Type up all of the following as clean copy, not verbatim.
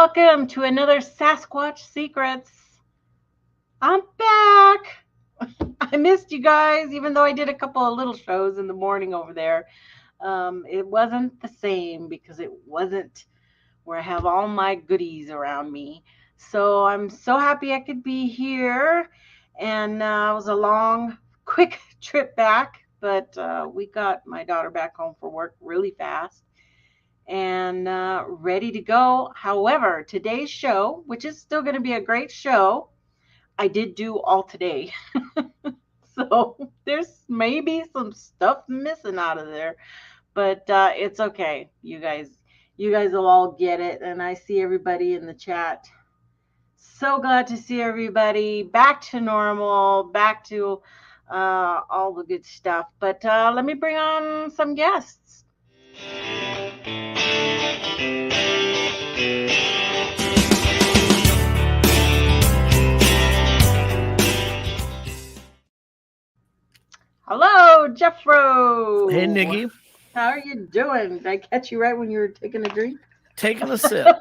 welcome to another Sasquatch Secrets. I'm back. I missed you guys, even though I did a couple of little shows in the morning over there. It wasn't the same because it wasn't where I have all my goodies around me. So I'm so happy I could be here. And it was a long, quick trip back, but we got my daughter back home for work really fast and ready to go. However, today's show, which is still going to be a great show, I did do all today. So there's maybe some stuff missing out of there, but it's okay. You guys will all get it. And I see everybody in the chat. So glad to see everybody back to normal, back to all the good stuff. But let me bring on some guests. Hello, Jeffro. Hey, Nikki. How are you doing? Did I catch you right when you were taking a drink? Taking a sip.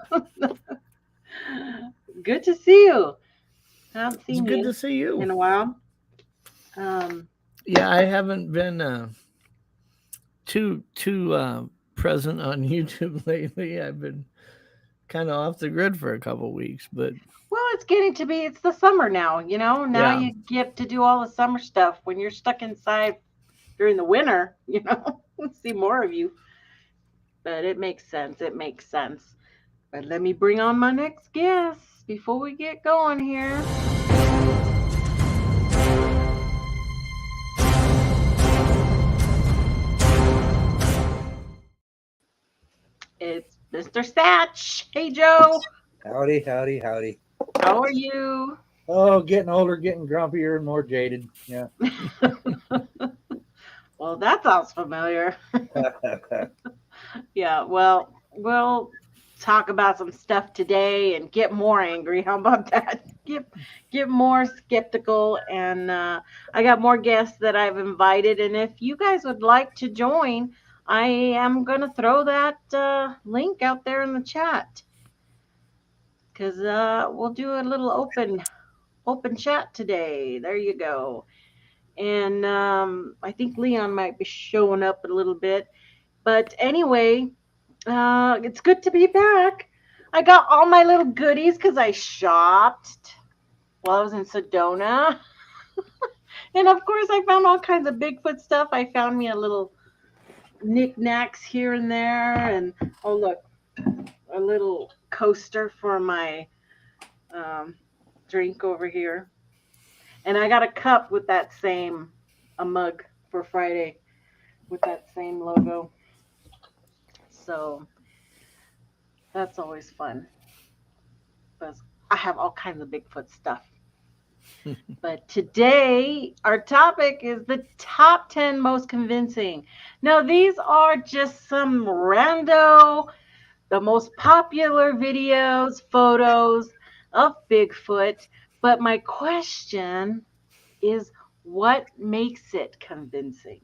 Good to see you. I haven't seen It's good to see you in a while. Yeah, I haven't been too present on YouTube lately. I've been kind of off the grid for a couple weeks, but well, it's the summer now, Now Yeah. you get to do all the summer stuff. When you're stuck inside during the winter, we'll see more of you. But it makes sense. It makes sense. But let me bring on my next guest before we get going here. It's Mr. Satch. Hey, Joe. Howdy, howdy, howdy. How are you? Oh, getting older, getting grumpier and more jaded. Yeah. Well, that sounds familiar. Yeah, well, we'll talk about some stuff today and get more angry. How about that? Get more skeptical. And I got more guests that I've invited. And if you guys would like to join, I am going to throw that link out there in the chat. Because we'll do a little open chat today. There you go. And I think Leon might be showing up a little bit. But anyway, it's good to be back. I got all my little goodies because I shopped while I was in Sedona. And of course, I found all kinds of Bigfoot stuff. I found me a little knickknacks here and there. And oh, look, a little coaster for my drink over here. And I got a cup with that same, a mug for Friday with that same logo. So that's always fun. Because I have all kinds of Bigfoot stuff. But today, our topic is the top 10 most convincing. Now, these are just some rando, the most popular videos, photos of Bigfoot. But my question is, what makes it convincing?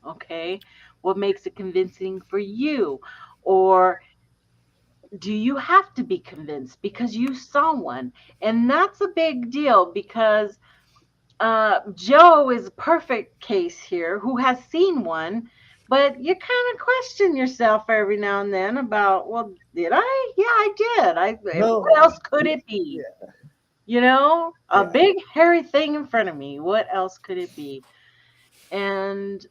Okay? What makes it convincing for you? Or do you have to be convinced because you saw one? And that's a big deal because Joe is a perfect case here who has seen one, but you kind of question yourself every now and then about, well, did I? Yeah, I did. No. What else could it be? Yeah. A big hairy thing in front of me. What else could it be? And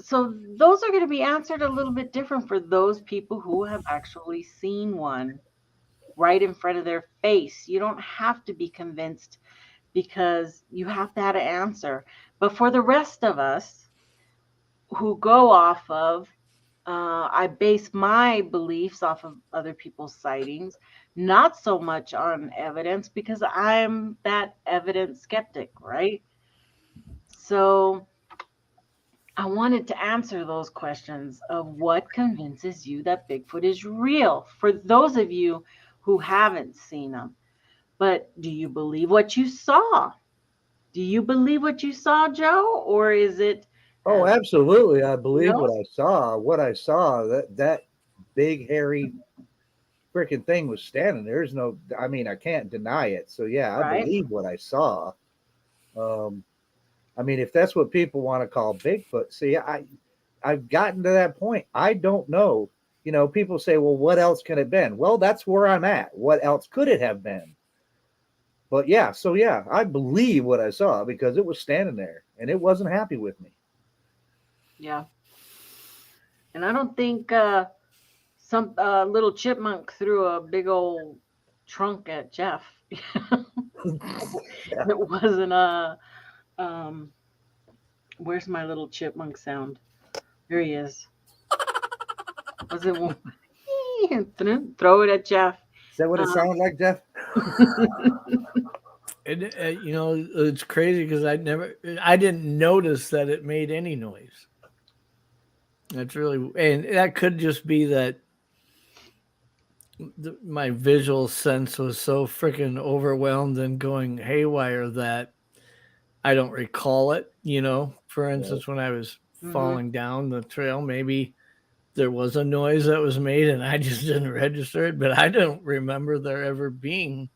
so those are going to be answered a little bit different for those people who have actually seen one right in front of their face. You don't have to be convinced because you have to have an answer. But for the rest of us who go off of, I base my beliefs off of other people's sightings, not so much on evidence because I'm that evidence skeptic, right? So I wanted to answer those questions of what convinces you that Bigfoot is real for those of you who haven't seen them. But do you believe what you saw? Do you believe what you saw, Joe? Or is it? Oh, absolutely. I believe what I saw. What I saw, that big, hairy freaking thing was standing there. There's no, I mean, I can't deny it. So yeah, I Right. believe what I saw. I mean, if that's what people want to call Bigfoot, see, I've gotten to that point. I don't know. You know, people say, well, what else can it have been? Well, that's where I'm at. What else could it have been? But yeah, so yeah, I believe what I saw because it was standing there and it wasn't happy with me. Yeah. And I don't think some little chipmunk threw a big old trunk at Jeff. Yeah. It wasn't a. Where's my little chipmunk sound? Here he is. Was it one? Throw it at Jeff. Is that what it sounded like, Jeff? And you know, it's crazy because I didn't notice that it made any noise. That's really, and that could just be that my visual sense was so freaking overwhelmed and going haywire that I don't recall it. You know, for instance, when I was falling down the trail, maybe there was a noise that was made and I just didn't register it, but I don't remember there ever being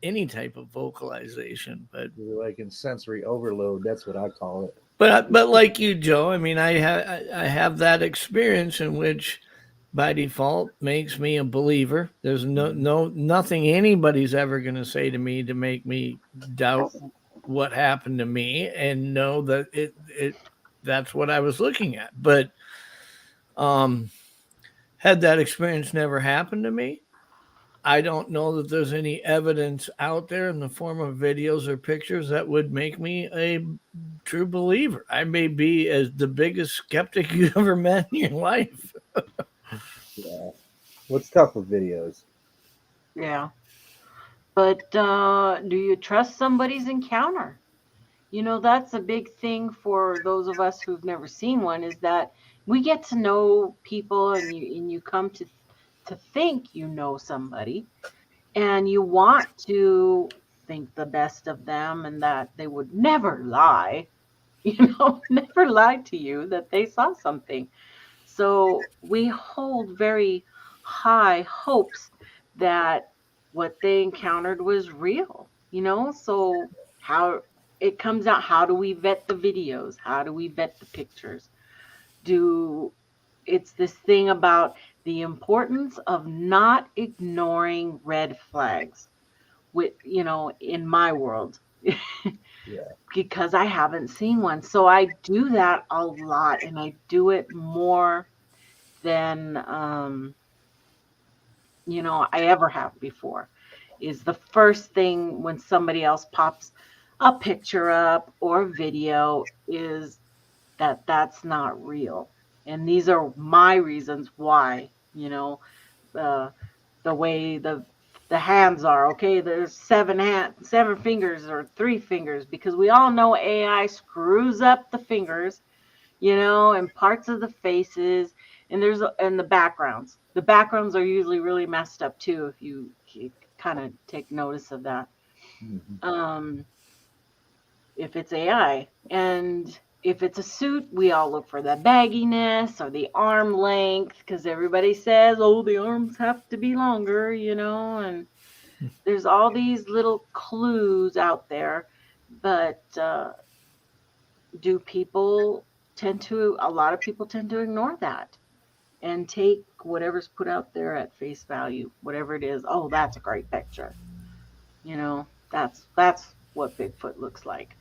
any type of vocalization. But Like in sensory overload, that's what I call it. But like you, Joe, I mean, I have that experience in which, by default, makes me a believer. There's nothing anybody's ever going to say to me to make me doubt what happened to me, and know that it that's what I was looking at. But had that experience never happened to me, I don't know that there's any evidence out there in the form of videos or pictures that would make me a true believer. I may be as the biggest skeptic you ever met in your life. Yeah. What's tough with videos? Yeah. But do you trust somebody's encounter? You know, that's a big thing for those of us who've never seen one, is that we get to know people, and you come to think you know somebody, and you want to think the best of them and that they would never lie, never lie to you that they saw something. So we hold very high hopes that what they encountered was real, So how it comes out, how do we vet the videos? How do we vet the pictures? It's this thing about the importance of not ignoring red flags in my world. Yeah. Because I haven't seen one. So I do that a lot, and I do it more than I ever have before. Is the first thing when somebody else pops a picture up or video is that's not real. And these are my reasons why, the way the hands are. Okay, there's seven fingers or 3 fingers, because we all know AI screws up the fingers, and parts of the faces, and the backgrounds. The backgrounds are usually really messed up too, if you kind of take notice of that. If it's AI. And if it's a suit, we all look for the bagginess or the arm length, because everybody says, oh, the arms have to be longer, and there's all these little clues out there. But a lot of people tend to ignore that and take whatever's put out there at face value, whatever it is. Oh, that's a great picture. That's what Bigfoot looks like.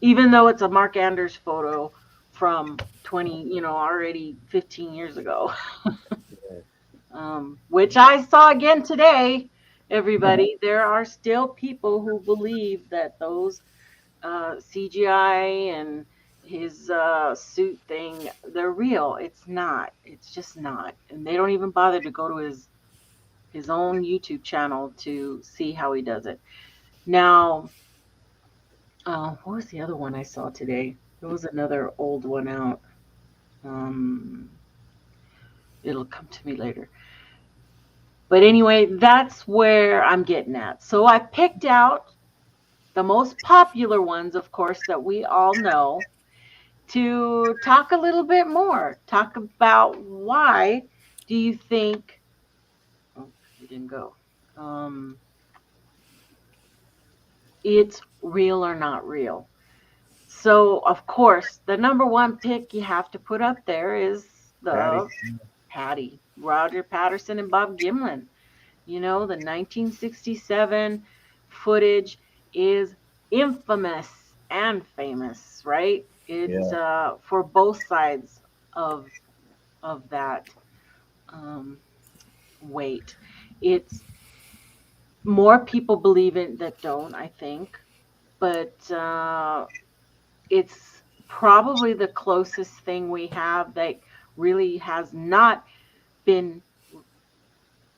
Even though it's a Mark Anders photo from 20, already 15 years ago, which I saw again today. Everybody, there are still people who believe that those CGI and his suit thing, they're real. It's not. It's just not. And they don't even bother to go to his own YouTube channel to see how he does it. Now, what was the other one I saw today? There was another old one out. It'll come to me later. But anyway, that's where I'm getting at. So I picked out the most popular ones, of course, that we all know, to talk a little bit more. Talk about why do you think... Oh, didn't go. It's real or not real. So, of course, the number one pick you have to put up there is the Patty, Roger Patterson and Bob Gimlin. You know, the 1967 footage is infamous and famous, right? It's for both sides of that weight. It's more people believe it that don't, I think, but it's probably the closest thing we have that really has not been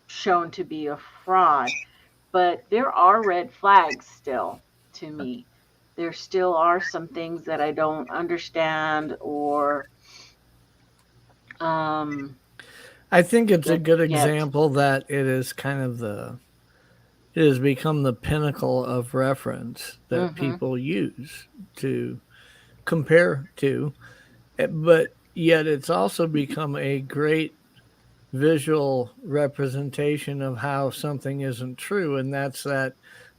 shown to be a fraud. But there are red flags still to me. There still are some things that I don't understand or I think it's a good example that it is kind of it has become the pinnacle of reference that people use to compare to, but yet it's also become a great visual representation of how something isn't true. And that's that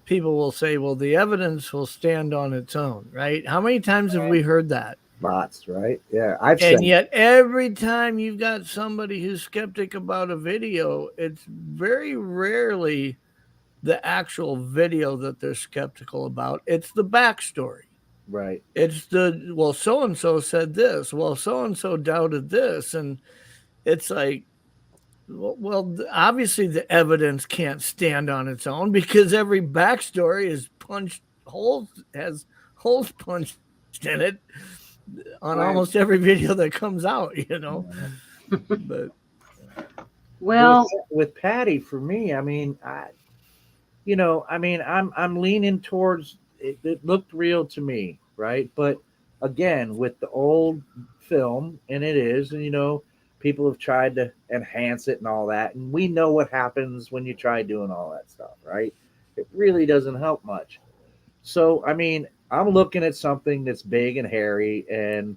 people will say, well, the evidence will stand on its own, right? How many times have we heard that? Lots, right? Yeah. And yet every time you've got somebody who's skeptic about a video, it's very rarely the actual video that they're skeptical about. It's the backstory. Right. It's well, so-and-so said this. Well, so-and-so doubted this. And it's like, well, obviously the evidence can't stand on its own because every backstory is has holes punched in it on almost every video that comes out, you know. But with Patty, for me, I mean, I'm leaning towards it looked real to me, right? But again, with the old film, and it is, and people have tried to enhance it and all that, and we know what happens when you try doing all that stuff, right? It really doesn't help much. So, I mean, I'm looking at something that's big and hairy, and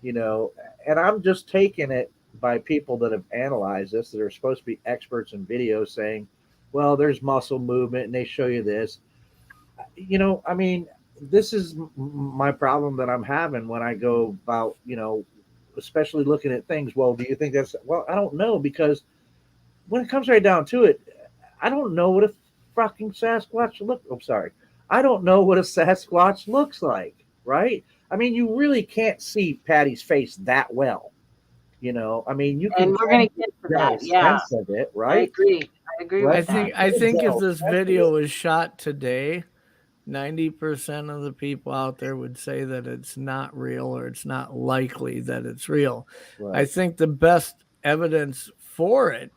and I'm just taking it by people that have analyzed this, that are supposed to be experts in video, saying, well, there's muscle movement and they show you this. I mean, this is my problem that I'm having when I go about, especially looking at things. Well, do you think that's, well, I don't know, because when it comes right down to it, I don't know what a fucking Sasquatch I don't know what a Sasquatch looks like, right? I mean, you really can't see Patty's face that well. I mean, you can. And we're going to get to that. Yeah. Of it, right? I agree. I think if this video was shot today, 90% of the people out there would say that it's not real, or it's not likely that it's real. Right. I think the best evidence for it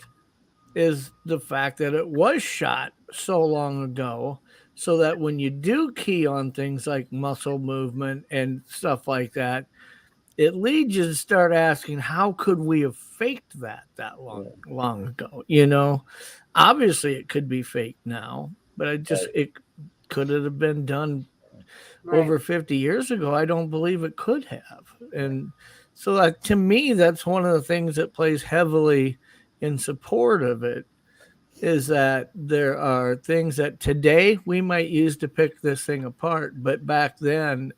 is the fact that it was shot so long ago, so that when you do key on things like muscle movement and stuff like that, it leads you to start asking, how could we have faked that long ago? Obviously it could be faked now, but it could it have been done over 50 years ago? I don't believe it could have. And so to me, that's one of the things that plays heavily in support of it, is that there are things that today we might use to pick this thing apart, but back then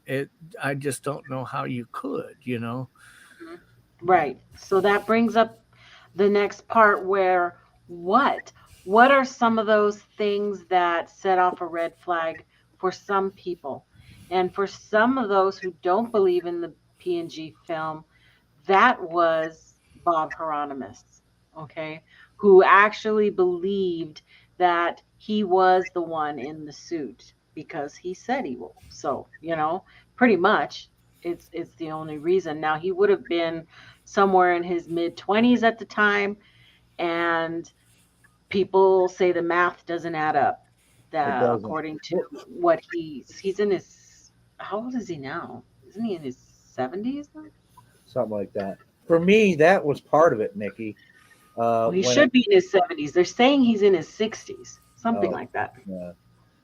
I just don't know how you could, Right. So that brings up the next part, where what are some of those things that set off a red flag for some people? And for some of those who don't believe in the P&G film, that was Bob Hieronymus, okay, who actually believed that he was the one in the suit because he said he will. So, pretty much it's the only reason. Now, he would have been somewhere in his mid-20s at the time, and people say the math doesn't add up. That according to what he's in his, how old is he now? Isn't he in his 70s now? Something like that. For me, that was part of it, Nikki. He should be in his 70s. They're saying he's in his 60s, something like that. Yeah.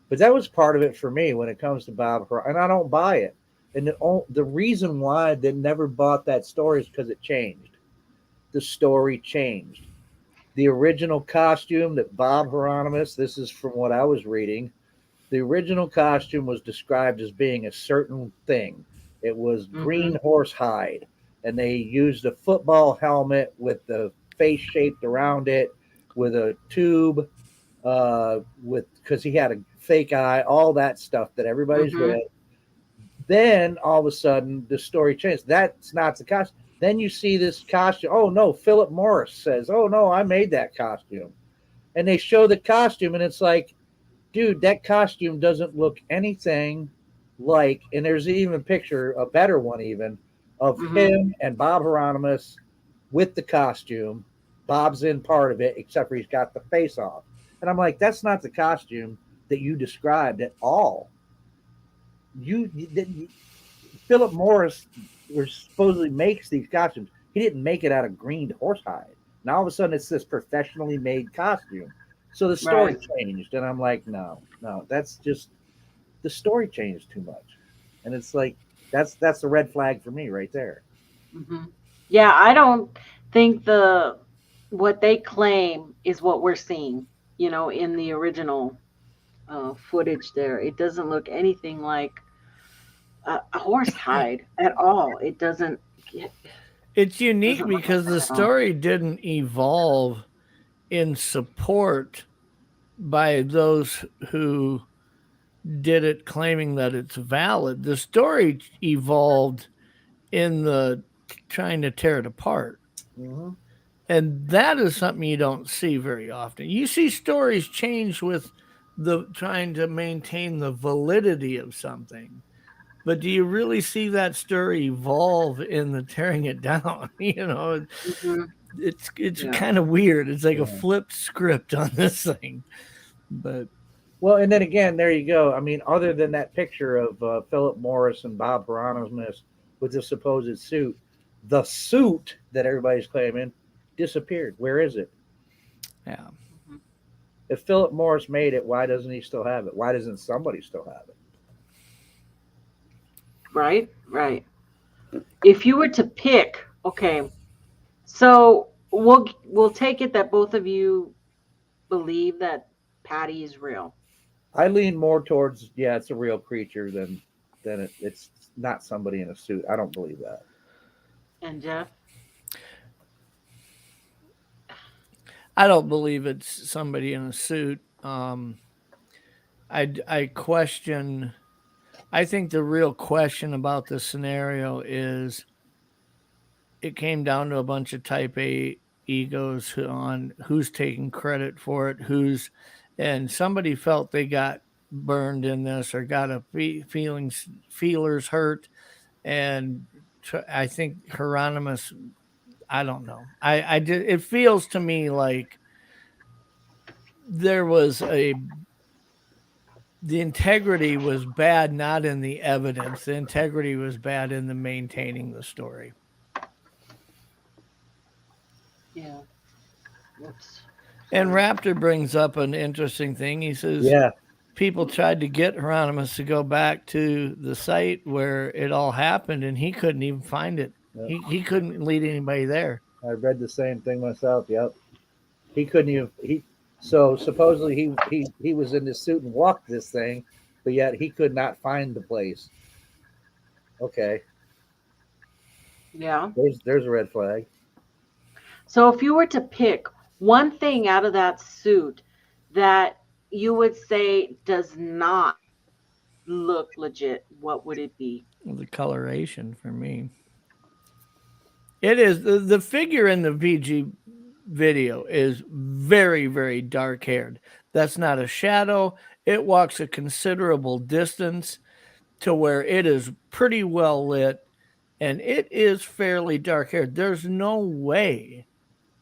But that was part of it for me when it comes to Bob, and I don't buy it. And the reason why they never bought that story is because it changed. The story changed. the original costume that Bob Hieronymus, this is from what I was reading, the original costume was described as being a certain thing. It was green horse hide, and they used a football helmet with the face shaped around it, with a tube, with because he had a fake eye, all that stuff that everybody's read. Then all of a sudden, the story changed. That's not the costume. Then you see this costume. Oh no, Philip Morris says, "Oh no, I made that costume," and they show the costume, and it's like, dude, that costume doesn't look anything like. And there's even a picture, a better one even, of him and Bob Hieronymus with the costume. Bob's in part of it, except for he's got the face off. And I'm like, that's not the costume that you described at all. Philip Morris supposedly makes these costumes. He didn't make it out of green horsehide. Now all of a sudden it's this professionally made costume. So the story changed, and I'm like, no, that's just the story changed too much, and it's like that's the red flag for me right there. Yeah, I don't think what they claim is what we're seeing. You know, in the original footage, there, it doesn't look anything like a horse hide at all. It doesn't. It's unique because the story didn't evolve in support by those who did it claiming that it's valid. The story evolved in the trying to tear it apart. And that is something you don't see very often. You see stories change with the trying to maintain the validity of something. But do you really see that story evolve in the tearing it down? You know, it's kind of weird. It's like a flipped script on this thing. But well, and then again, there you go. I mean, other than that picture of Philip Morris and Bob Hieronymus with the supposed suit, the suit that everybody's claiming disappeared. Where is it? Yeah. If Philip Morris made it, why doesn't he still have it? Why doesn't somebody still have it? Right. If you were to pick, okay, so we'll take it that both of you believe that Patty is real. I lean more towards, it's a real creature than it's not somebody in a suit. I don't believe that. And Jeff? I don't believe it's somebody in a suit. I question. I think the real question about this scenario is it came down to a bunch of type A egos on who's taking credit for it, and somebody felt they got burned in this or got a feelers hurt. And I think Hieronymus, I don't know. It feels to me like there was the integrity was bad, not in the evidence. The integrity was bad in the maintaining the story. Yeah. Oops. And Raptor brings up an interesting thing. He says, people tried to get Hieronymus to go back to the site where it all happened, and he couldn't even find it. Yep. He couldn't lead anybody there. I read the same thing myself. Yep. He couldn't even. So supposedly he was in this suit and walked this thing, but yet he could not find the place. Okay. Yeah. There's a red flag. So if you were to pick one thing out of that suit that you would say does not look legit, what would it be? Well, the coloration for me. It is the figure in the VG video is very, very dark haired. That's not a shadow. It walks a considerable distance to where it is pretty well lit, and it is fairly dark haired. There's no way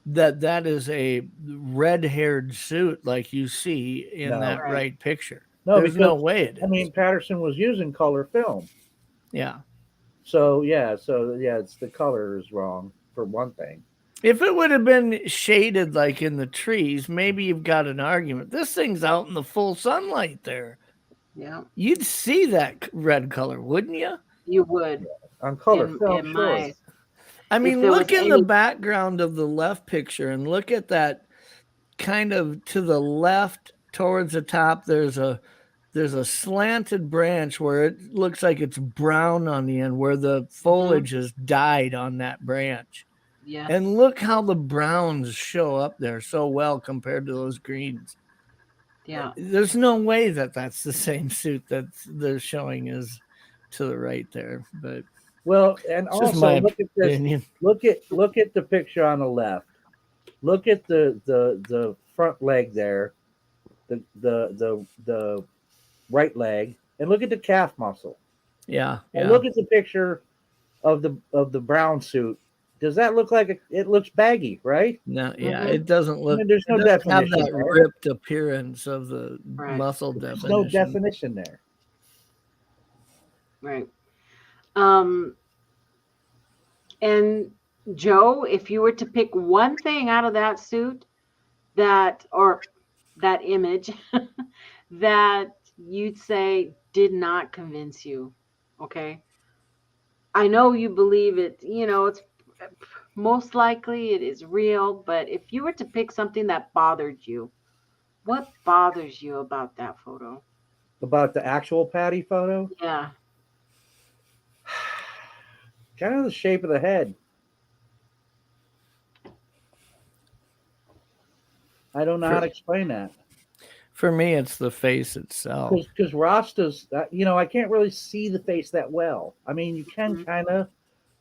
that is a red haired suit like you see in that right picture. No, there's no way it is. I mean, Patterson was using color film. Yeah. So it's the color is wrong for one thing. If it would have been shaded like in the trees, maybe you've got an argument. This thing's out in the full sunlight there. Yeah. You'd see that red color, wouldn't you? You would. On color film, sure. I mean, look in the background of the left picture and look at that kind of to the left towards the top, there's a slanted branch where it looks like it's brown on the end, where the foliage has died on that branch. Yeah. And look how the browns show up there so well compared to those greens. Yeah. There's no way that that's the same suit that they're showing is to the right there. But well, and it's just also my look at this. opinion. Look at the picture on the left. Look at the front leg there, the right leg, and look at the calf muscle. Yeah. And look at the picture of the brown suit. Does that look like it looks baggy, right? No, yeah, it doesn't look. I mean, there's no definition. Have that there. ripped appearance of the Right. muscle There's definition. no definition there. Right. And Joe, if you were to pick one thing out of that suit that image that you'd say did not convince you, okay? I know you believe it, it's most likely it is real, but if you were to pick something that bothered you, what bothers you about that photo? About the actual Patty photo? Yeah. Kind of the shape of the head. I don't know how to explain that. For me, it's the face itself. Because Rasta's, I can't really see the face that well. I mean, you can kind of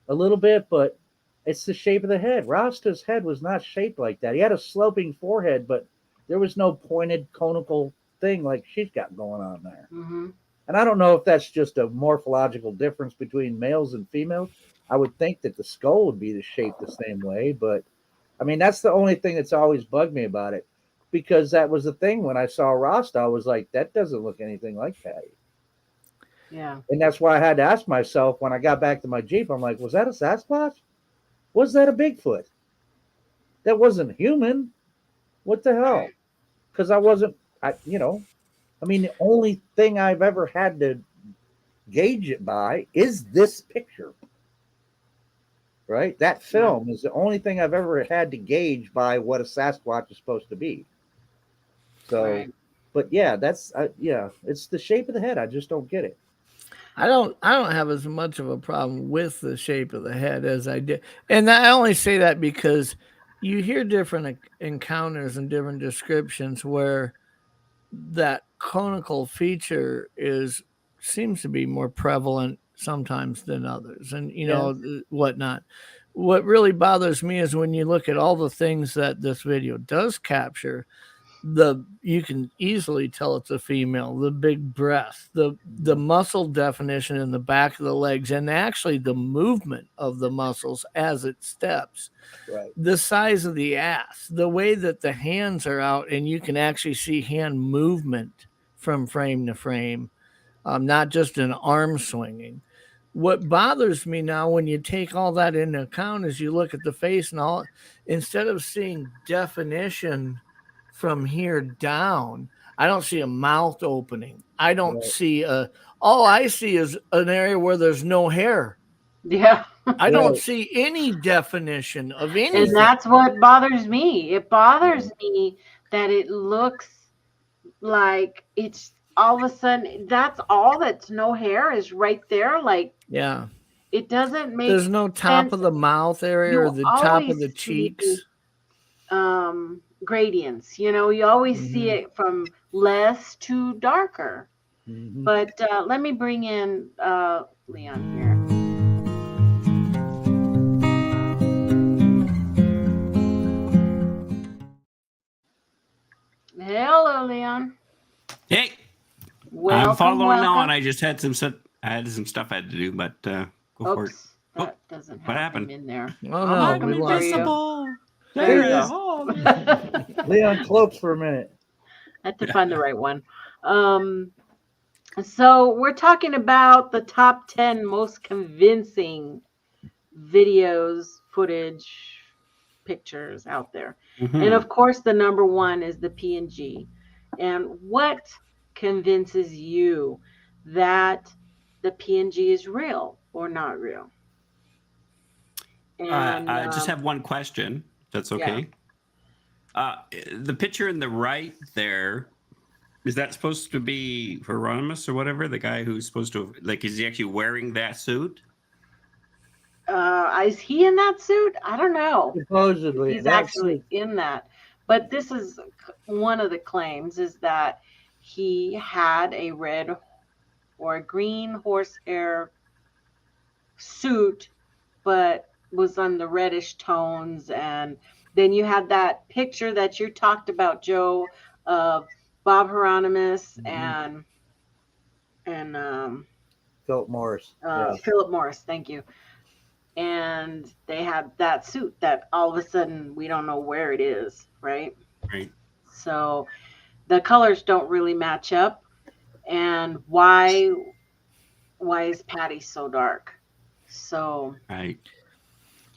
a little bit, but it's the shape of the head. Rasta's head was not shaped like that. He had a sloping forehead, but there was no pointed conical thing like she's got going on there. Mm-hmm. And I don't know if that's just a morphological difference between males and females. I would think that the skull would be shaped the same way, but I mean, that's the only thing that's always bugged me about it, because that was the thing when I saw Rasta, I was like, that doesn't look anything like Patty. Yeah. And that's why I had to ask myself when I got back to my Jeep, I'm like, was that a Sasquatch? Was that a Bigfoot? That wasn't human. What the hell? Because the only thing I've ever had to gauge it by is this picture. Right? That film is the only thing I've ever had to gauge by what a Sasquatch is supposed to be. So, but yeah, it's the shape of the head. I just don't get it. I don't have as much of a problem with the shape of the head as I did. And I only say that because you hear different encounters and different descriptions where that conical feature seems to be more prevalent sometimes than others, and whatnot. What really bothers me is when you look at all the things that this video does capture, you can easily tell it's a female. The big breast, the muscle definition in the back of the legs, and actually the movement of the muscles as it steps. Right. The size of the ass, the way that the hands are out, and you can actually see hand movement from frame to frame, not just an arm swinging. What bothers me now when you take all that into account is you look at the face and all, instead of seeing definition from here down, I don't see a mouth opening. I don't see all I see is an area where there's no hair. Yeah. I don't see any definition of anything. And that's what bothers me. It bothers me that it looks like it's all of a sudden, that's all that's no hair is right there. Like, yeah, it doesn't make there's no top sense. of the mouth area or the top of the cheeks. Gradients, you always see it from less to darker. Mm-hmm. But let me bring in Leon here. Hello, Leon. Hey, Welcome, I'm following welcome. on. I just had some stuff I had to do, but go for it. Oops, that doesn't have what happened? him in there. Oh no, we lost you. There you go. go. Leon cloaks for a minute. I had to find the right one. So we're talking about the top 10 most convincing videos, footage, pictures out there. Mm-hmm. And of course, the number one is the PNG. And what convinces you that the PNG is real or not real? And I just have one question. If that's okay. The picture in the right there, is that supposed to be Hieronymus or whatever? The guy who's supposed to, like, is he actually wearing that suit? Is he in that suit? I don't know. Supposedly, He's that actually suit- in that. But this is one of the claims, is that he had a red or a green horsehair suit, but was on the reddish tones. And then you had that picture that you talked about, Joe, of Bob Hieronymus Mhm. and Philip Morris. Yeah. Philip Morris. Thank you. And they had that suit that all of a sudden we don't know where it is, right? Right. So the colors don't really match up. And why is Patty so dark? So Right.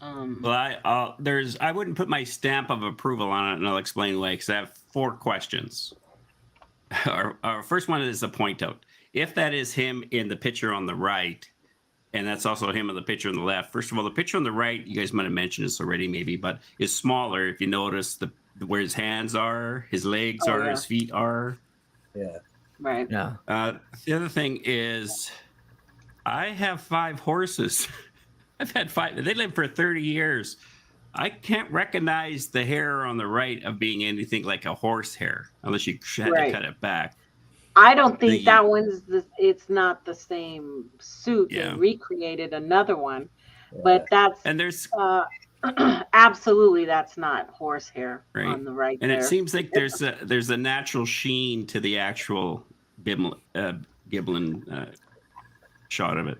Well, I wouldn't put my stamp of approval on it, and I'll explain why. Because I have 4 questions. Our first one is a point out. If that is him in the picture on the right, and that's also him in the picture on the left. First of all, the picture on the right, you guys might have mentioned this already, maybe, but is smaller. If you notice where his hands are, his legs are, yeah. his feet are. Yeah. Right. Yeah. The other thing is, I have 5 horses. I've had 5. They lived for 30 years. I can't recognize the hair on the right of being anything like a horse hair, unless you had to cut it back. I don't think that one's it's not the same suit. Yeah. They recreated another one, but that's, and there's absolutely, that's not horsehair right on the right and there. it seems like there's a natural sheen to the actual Gimlin shot of it,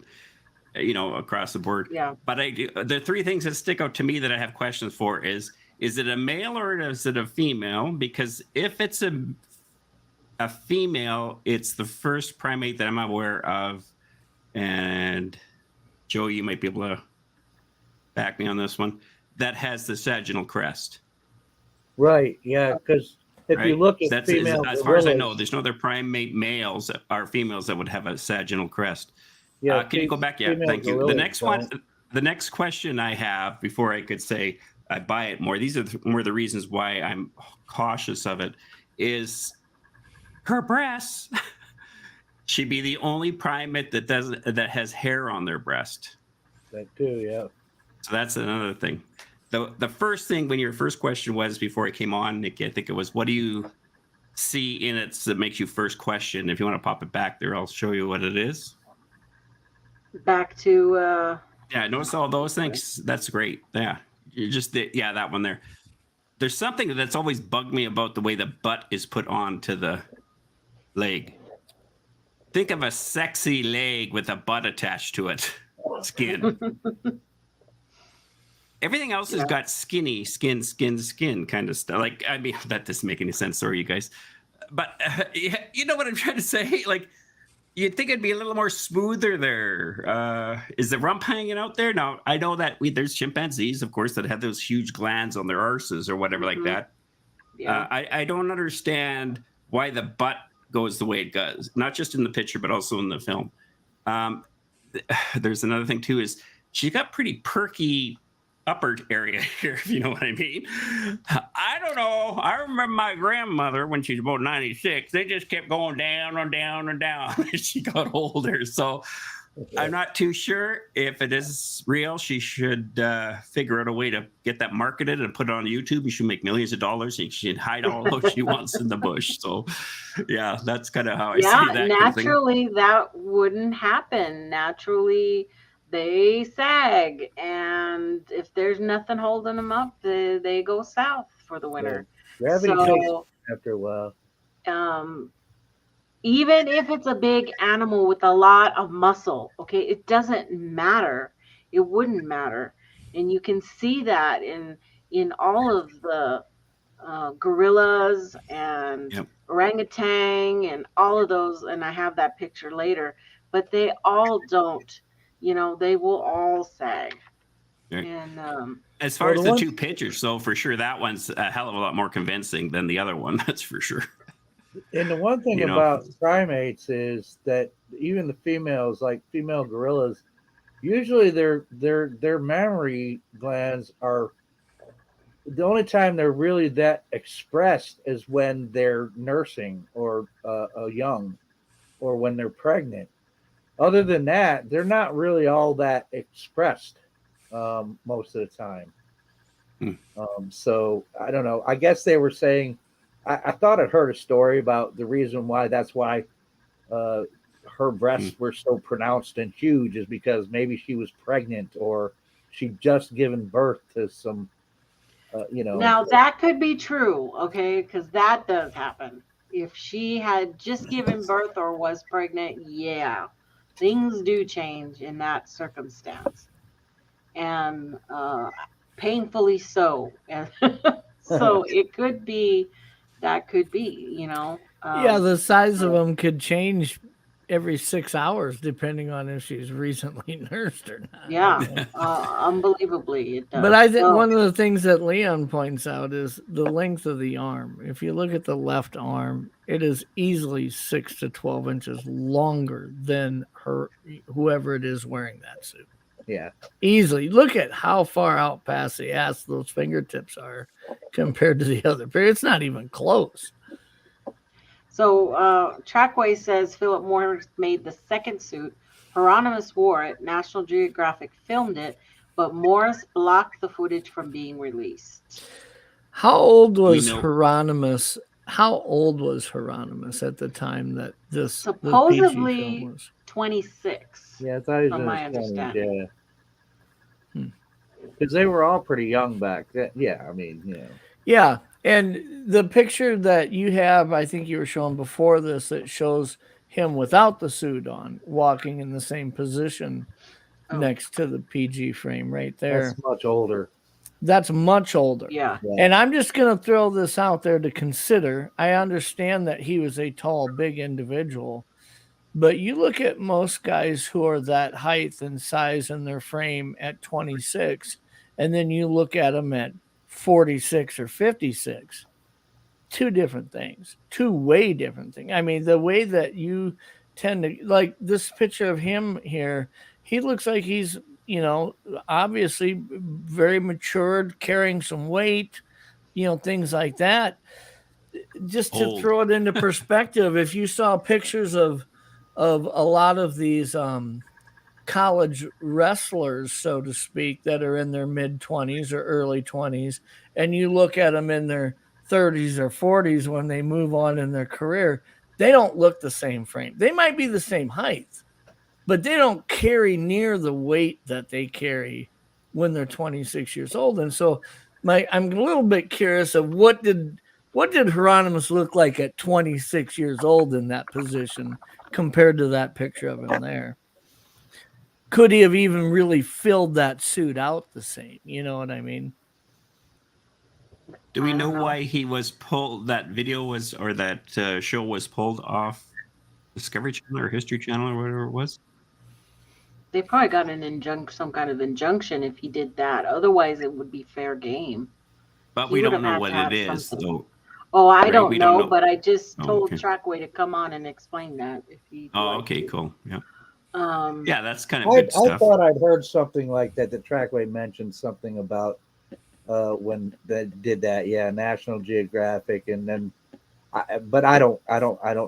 across the board. Yeah. But the 3 things that stick out to me that I have questions for is it a male or is it a female? Because if it's a female, it's the first primate that I'm aware of, and Joe, you might be able to back me on this one, that has the sagittal crest. Right. Yeah. Because if you look at female as far as I know, there's no other primate males that are females that would have a sagittal crest. yeah, Can you go back? Yeah, thank you. The next one, the next question I have before I could say I buy it more, these are more the reasons why I'm cautious of it, is her breasts. She'd be the only primate that has hair on their breast. That too, yeah. So that's another thing. The first thing, when your first question was before I came on, Nikki, I think it was, what do you see in it that makes you first question? If you want to pop it back there, I'll show you what it is. Back to yeah, notice all those things. That's great. Yeah, you just that one there. There's something that's always bugged me about the way the butt is put onto the leg. Think of a sexy leg with a butt attached to it. Skin. Everything else has got skinny skin kind of stuff. Like, I mean, that doesn't make any sense. Sorry, you guys. But you know what I'm trying to say? Like, you'd think it'd be a little more smoother there. Is the rump hanging out there? Now, I know that there's chimpanzees, of course, that have those huge glands on their arses or whatever like that. Yeah. I don't understand why the butt goes the way it goes, not just in the picture, but also in the film. There's another thing, too, is she's got pretty perky upper area here, if you know what I mean. I don't know. I remember my grandmother, when she was about 96, they just kept going down and down and down as she got older. So I'm not too sure if it is real. She should figure out a way to get that marketed and put it on YouTube. You should make millions of dollars, and she should hide all she wants in the bush. So yeah, that's kind of how I see that. Naturally, that wouldn't happen. Naturally, they sag, and if there's nothing holding them up, they go south for the winter. Yeah. Gravity takes after a while. Even if it's a big animal with a lot of muscle, okay, it doesn't matter. It wouldn't matter, and you can see that in all of the gorillas and orangutan and all of those. And I have that picture later, but they all don't. They will all sag. Right. And as far as the 2 pictures, so for sure that one's a hell of a lot more convincing than the other one. That's for sure. And the one thing about primates is that even the females, like female gorillas, usually their mammary glands are the only time they're really that expressed is when they're nursing or young, or when they're pregnant. Other than that, they're not really all that expressed most of the time. So I don't know. I guess they were saying, I thought I'd heard a story about the reason why that's why her breasts were so pronounced and huge is because maybe she was pregnant or she just given birth to some, Now that could be true, okay, because that does happen. If she had just given birth or was pregnant, yeah, things do change in that circumstance, and painfully so. And so it could be that could be, Yeah, the size of them could change every 6 hours depending on if she's recently nursed or not. yeah, unbelievably it does. But I think one of the things that Leon points out is the length of the arm. If you look at the left arm, it is easily 6 to 12 inches longer than whoever it is wearing that suit. Yeah. Easily. Look at how far out past the ass those fingertips are compared to the other pair. It's not even close. So Trackway says Philip Morris made the second suit. Hieronymus wore it. National Geographic filmed it, but Morris blocked the footage from being released. How old was Hieronymus? How old was Hieronymus at the time that this supposedly was? 26? Yeah, I thought he was my understanding. Yeah, because they were all pretty young back then. Yeah, I mean, Yeah, and the picture that you have, I think you were showing before this, that shows him without the suit on, walking in the same position next to the PG frame right there. That's much older. That's much older. Yeah. And I'm just going to throw this out there to consider. I understand that he was a tall, big individual, but you look at most guys who are that height and size in their frame at 26, and then you look at them at 46 or 56. Two different things, two way different things. I mean, the way that you tend to, like this picture of him here, he looks like he's, obviously very matured, carrying some weight, things like that. Just to throw it into perspective, if you saw pictures of a lot of these college wrestlers, so to speak, that are in their mid-20s or early 20s, and you look at them in their 30s or 40s when they move on in their career, they don't look the same frame. They might be the same height, but they don't carry near the weight that they carry when they're 26 years old. And so I'm a little bit curious of what did Hieronymus look like at 26 years old in that position compared to that picture of him there? Could he have even really filled that suit out the same? You know what I mean? Do we know why he was pulled? That video was, or that show was pulled off Discovery Channel or History Channel or whatever it was? They probably got some kind of injunction if he did that. Otherwise, it would be fair game. But we don't know what it is, though. Oh, I don't know, but I just told Trackway to come on and explain that if he. Okay, cool. Yeah. Yeah, that's kind of good stuff. I thought I'd heard something like that. The Trackway mentioned something about when they did that. Yeah, National Geographic, and then, but I don't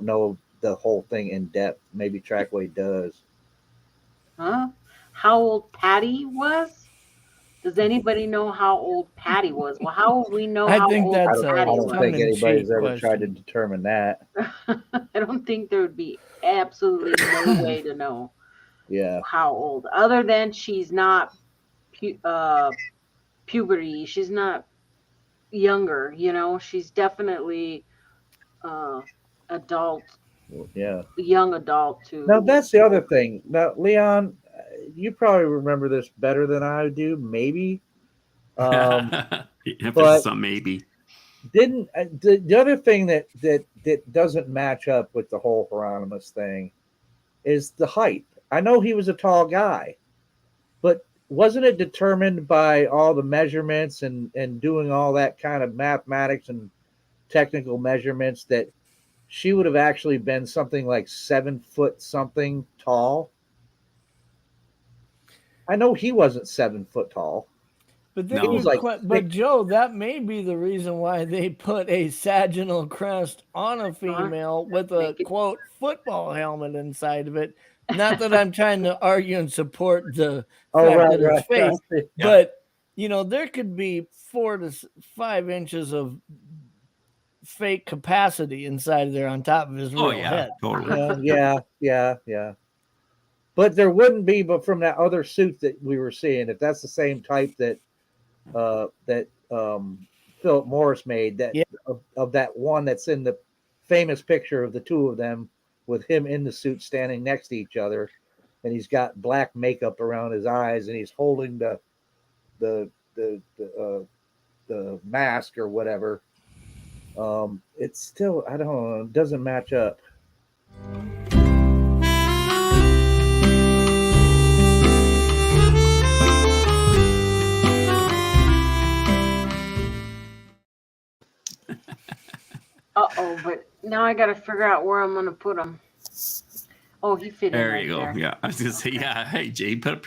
know the whole thing in depth. Maybe Trackway does. Huh? How old Patty was? Does anybody know how old Patty was? Well, how will we know how old Patty was? I don't think anybody's ever tried to determine that. I don't think there would be absolutely no way to know how old, other than she's not puberty. She's not younger, she's definitely adult. Yeah, young adult too. Now that's the other thing. Now, Leon, you probably remember this better than I do, maybe. But maybe didn't the other thing that doesn't match up with the whole Hieronymus thing is the height. I know he was a tall guy, but wasn't it determined by all the measurements and doing all that kind of mathematics and technical measurements that she would have actually been something like 7 foot something tall? I know he wasn't 7 foot tall. But then, No. was like but thick. Joe, that may be the reason why they put a sagittal crest on a female with a Make it- quote football helmet inside of it. Not that I'm trying to argue and support the fact that it's fake, Yeah. but you know, there could be 4 to 5 inches of fake capacity inside of there on top of his real Oh yeah, head. totally. Yeah. But there wouldn't be, but from that other suit that we were seeing, if that's the same type that Philip Morris made, that Yeah. of that one that's in the famous picture of the two of them with him in the suit standing next to each other, and he's got black makeup around his eyes, and he's holding the mask or whatever. It's still, I don't know, it doesn't match up. But now I got to figure out where I'm going to put him. Oh, he fit in There right you go. there. Yeah, I was gonna say, yeah. Hey, Jay, put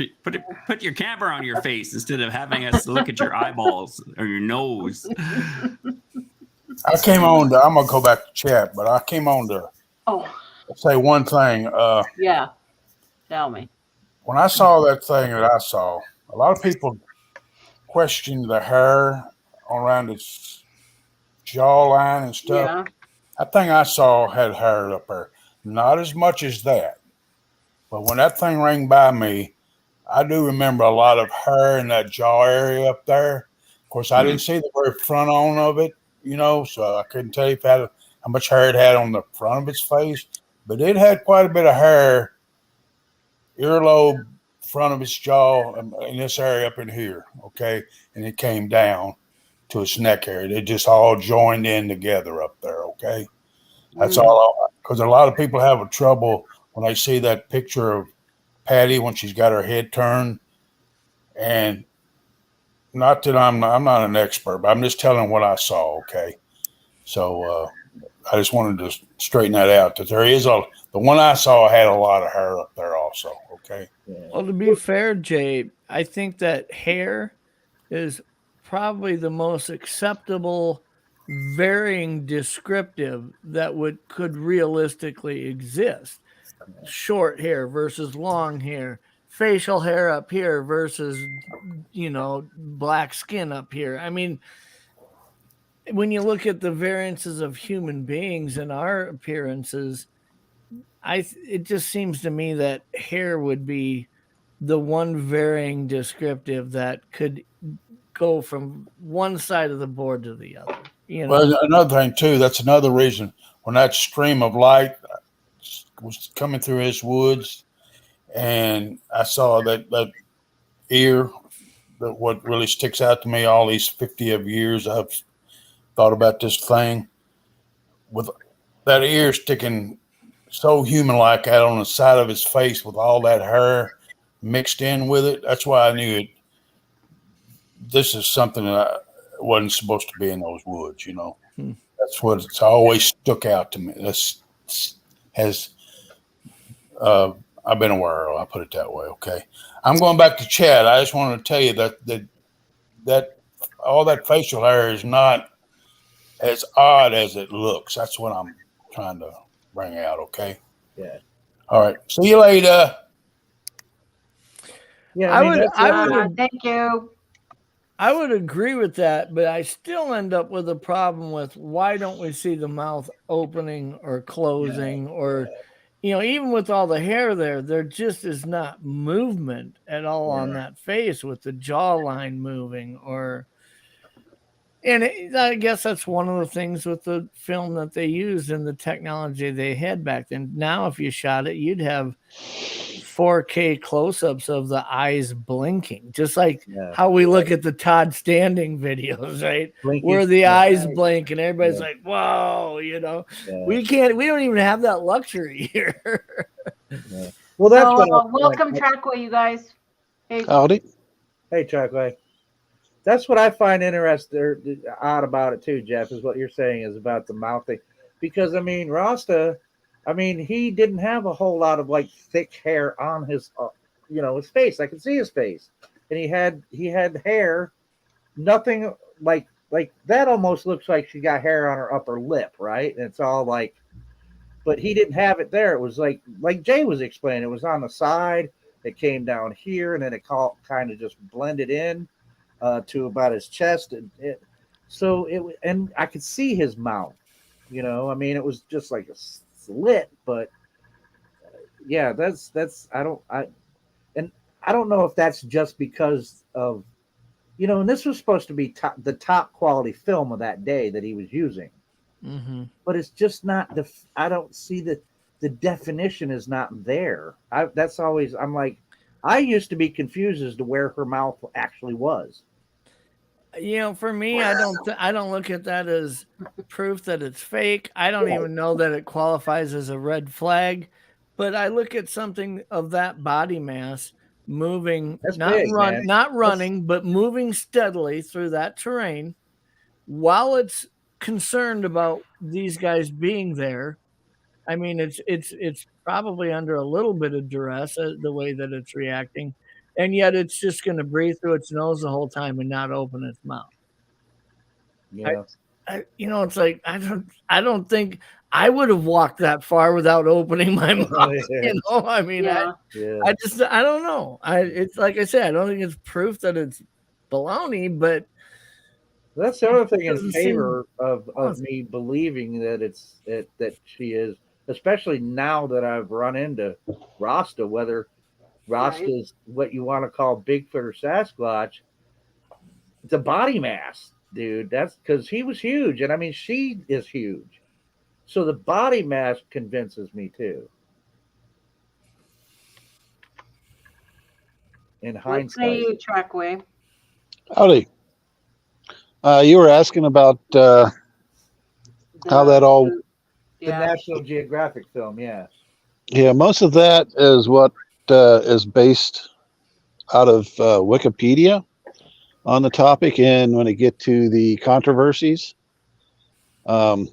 your camera on your face instead of having us look at your eyeballs or your nose. I came on to, I'm gonna go back to chat, but I came on to Oh, say one thing. yeah. Tell me. When I saw that thing that I saw, a lot of people questioned the hair around its jawline and stuff. Yeah. That thing I saw had hair up there. Not as much as that. But when that thing rang by me, I do remember a lot of hair in that jaw area up there. Of course, I didn't see the very front on of it, you know, so I couldn't tell you if it had how much hair it had on the front of its face. But it had quite a bit of hair, earlobe, front of its jaw, in this area up in here, okay? And it came down to its neck area. They just all joined in together up there, okay? That's all, because a lot of people have a trouble when they see that picture of Patty when she's got her head turned. And not that I'm not an expert, but I'm just telling what I saw, okay? So I just wanted to straighten that out, that there is the one I saw had a lot of hair up there also, okay? Well, to be fair, Jay, I think that hair is probably the most acceptable varying descriptive that could realistically exist. Short hair versus long hair, facial hair up here versus, you know, black skin up here. I mean, when you look at the variances of human beings and our appearances, it just seems to me that hair would be the one varying descriptive that could go from one side of the board to the other. You know? Well, another thing too, that's another reason when that stream of light was coming through his woods, and I saw that ear, that what really sticks out to me all these 50 of years I've thought about this thing, with that ear sticking so human-like out on the side of his face with all that hair mixed in with it. That's why I knew it. This is something that wasn't supposed to be in those woods, you know. That's what it's always stuck out to me. I've been aware of. I'll put it that way. Okay. I'm going back to Chad. I just wanted to tell you that all that facial hair is not as odd as it looks. That's what I'm trying to bring out. Okay. Yeah. All right. See you later. Yeah, I would Thank you. I would agree with that, but I still end up with a problem with why don't we see the mouth opening or closing or, you know, even with all the hair there just is not movement at all on that face with the jawline moving and I guess that's one of the things with the film that they used and the technology they had back then. Now, if you shot it, you'd have 4K close-ups of the eyes blinking, just like how we look at the Todd Standing videos, right? Blinking. Where the eyes blink and everybody's like, whoa, you know, we don't even have that luxury here. Well, that's welcome Trackway, you guys. Hey. Howdy. Hey, Trackway. That's what I find interesting, odd about it too, Jeff, is what you're saying is about the mouth thing. Because, I mean, Rasta, he didn't have a whole lot of like thick hair on his, his face. I could see his face, and he had hair nothing like that. Almost looks like she got hair on her upper lip, right? And it's all like, but he didn't have it there. It was like Jay was explaining. It was on the side. It came down here, and then it kind of just blended in to about his chest, and and I could see his mouth. You know, I mean, it was just like a slit, but yeah, that's I don't know if that's just because of, you know, and this was supposed to be the top quality film of that day that he was using. Mm-hmm. But it's just not I don't see the definition is not there. That's always, I'm like, I used to be confused as to where her mouth actually was. You know, for me, I don't look at that as proof that it's fake. I don't even know that it qualifies as a red flag, but I look at something of that body mass moving, not running, but moving steadily through that terrain while it's concerned about these guys being there. I mean, it's probably under a little bit of duress, the way that it's reacting, and yet it's just going to breathe through its nose the whole time and not open its mouth. Yeah, you know, it's like I don't think I would have walked that far without opening my mouth. You know, I mean, I don't know. It's like I said, I don't think it's proof that it's baloney, but that's the other thing in favor of me believing that that she is, especially now that I've run into Rasta, whether Rasta is what you want to call Bigfoot or Sasquatch, the body mass, dude. That's because he was huge, and I mean she is huge, so the body mass convinces me too. In hindsight, what say you, Trackway? Howdy. You were asking about how that all... The National Geographic film, yeah. Yeah, most of that is what is based out of Wikipedia on the topic. And when I get to the controversies, Philip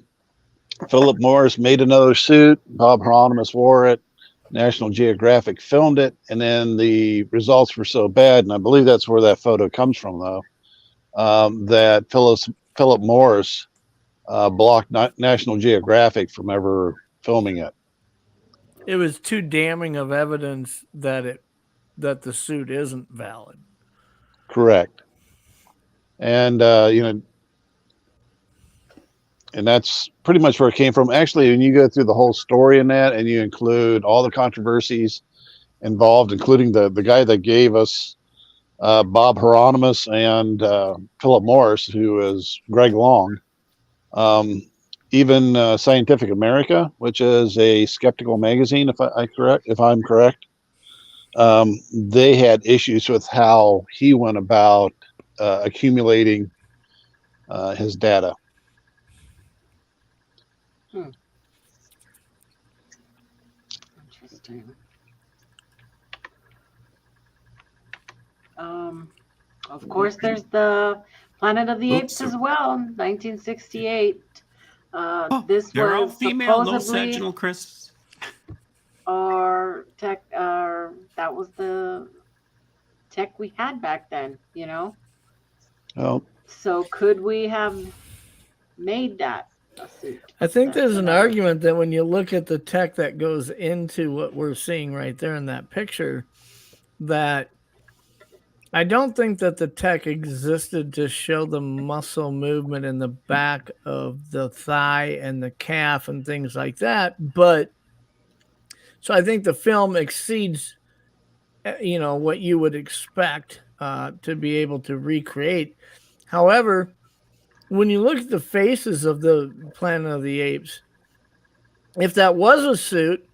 Morris made another suit. Bob Hieronymus wore it. National Geographic filmed it. And then the results were so bad, and I believe that's where that photo comes from, though, that Philip Morris blocked National Geographic from ever filming it. It was too damning of evidence that the suit isn't valid. Correct. And you know, and that's pretty much where it came from. Actually, when you go through the whole story in that, and you include all the controversies involved, including the guy that gave us Bob Hieronymus and Philip Morris, who is Greg Long. Even Scientific America, which is a skeptical magazine, if I'm correct, they had issues with how he went about accumulating his data. Interesting. Of course, there's the Planet of the Apes as well, 1968. This they're all was female, no supposedly, sectional crisps. or tech, that was the tech we had back then, you know? Oh, So could we have made that a suit? I think there's an argument that when you look at the tech that goes into what we're seeing right there in that picture, that I don't think that the tech existed to show the muscle movement in the back of the thigh and the calf and things like that. But so I think the film exceeds, you know, what you would expect to be able to recreate. However, when you look at the faces of the Planet of the Apes, if that was a suit,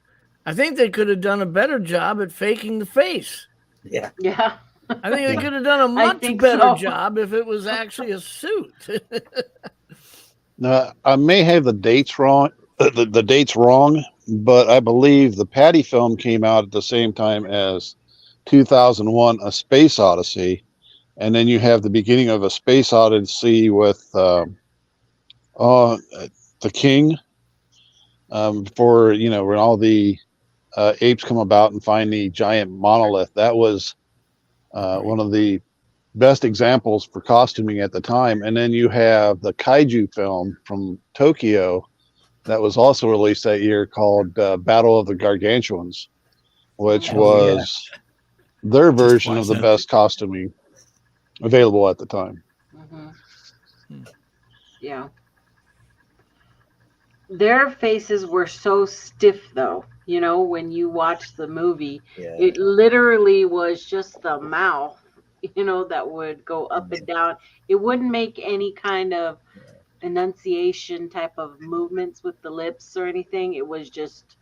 I think they could have done a better job at faking the face. Yeah. Yeah. I think they could have done a much better job if it was actually a suit. now, I may have the dates wrong, the dates wrong, but I believe the Patty film came out at the same time as 2001: A Space Odyssey, and then you have the beginning of A Space Odyssey with the King. Before, you know, when all the apes come about and find the giant monolith, that was one of the best examples for costuming at the time. And then you have the kaiju film from Tokyo that was also released that year called Battle of the Gargantuans, which was their version of the best costuming available at the time. Yeah. Their faces were so stiff, though. You know, when you watch the movie, it literally was just the mouth, you know, that would go up and down. It wouldn't make any kind of enunciation type of movements with the lips or anything. It was just,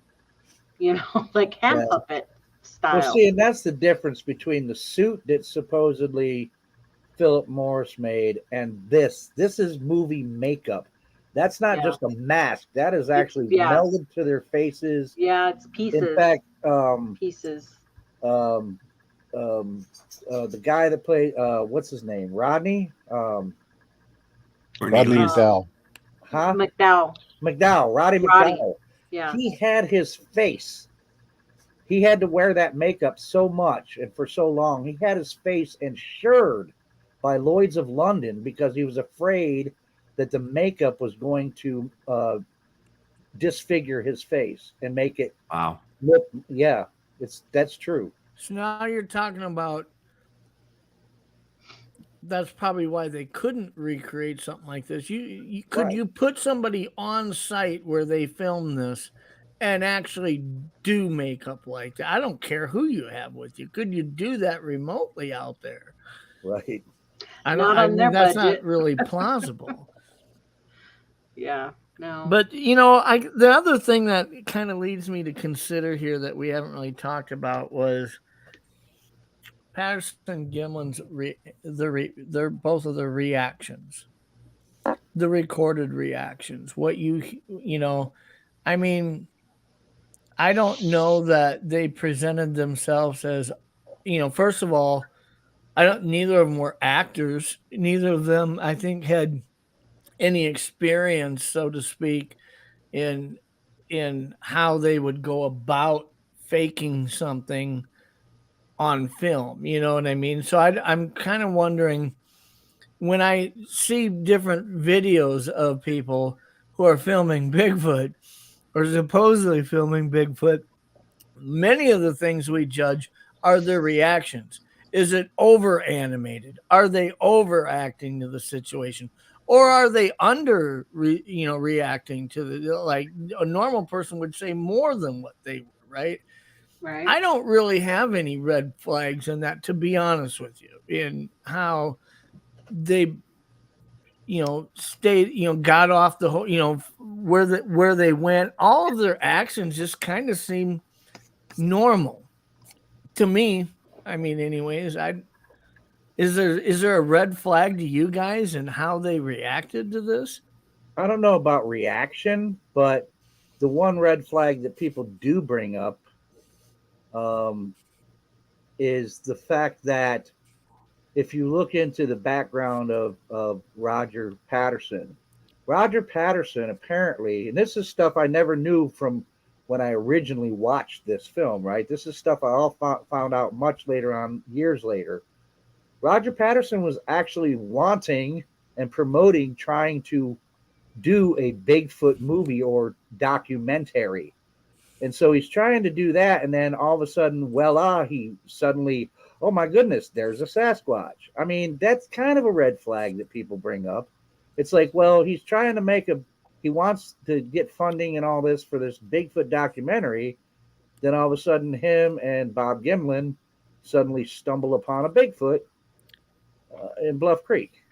you know, like hand puppet style. Well, see, and that's the difference between the suit that supposedly Philip Morris made and this. This is movie makeup. That's not just a mask. That is actually melded to their faces. Yeah, it's pieces. In fact, pieces. The guy that played what's his name? Rodney? Rodney McDowell. Huh? McDowell. Roddy McDowell. Yeah. He had his face. He had to wear that makeup so much and for so long. He had his face insured by Lloyd's of London because he was afraid that the makeup was going to disfigure his face and make it look. Yeah, that's true. So now you're talking about that's probably why they couldn't recreate something like this. You put somebody on site where they filmed this and actually do makeup like that? I don't care who you have with you. Could you do that remotely out there? Right. I mean, that's not really plausible. Yeah, no. But, you know, the other thing that kind of leads me to consider here that we haven't really talked about was Patterson and Gimlin's, they're both of their reactions, the recorded reactions. What you know, I mean, I don't know that they presented themselves as, you know, first of all, neither of them were actors. Neither of them, I think, had any experience, so to speak, in how they would go about faking something on film. You know what I mean? So I'm kind of wondering, when I see different videos of people who are filming Bigfoot or supposedly filming Bigfoot, many of the things we judge are their reactions. Is it over animated? Are they overacting to the situation? Or are they reacting to like a normal person would say more than what they were, right? Right. I don't really have any red flags in that, to be honest with you, in how they, got off the whole, where they went. All of their actions just kind of seem normal to me. I mean, anyways, is there a red flag to you guys and how they reacted to this? I don't know about reaction, but the one red flag that people do bring up is the fact that if you look into the background of Roger Patterson apparently, and this is stuff I never knew from when I originally watched this film, right? This is stuff I all found out much later on, years later. Roger Patterson was actually wanting and promoting, trying to do a Bigfoot movie or documentary. And so he's trying to do that. And then all of a sudden, he suddenly, oh my goodness, there's a Sasquatch. I mean, that's kind of a red flag that people bring up. It's like, well, he's trying to he wants to get funding and all this for this Bigfoot documentary. Then all of a sudden, him and Bob Gimlin suddenly stumble upon a Bigfoot in Bluff Creek.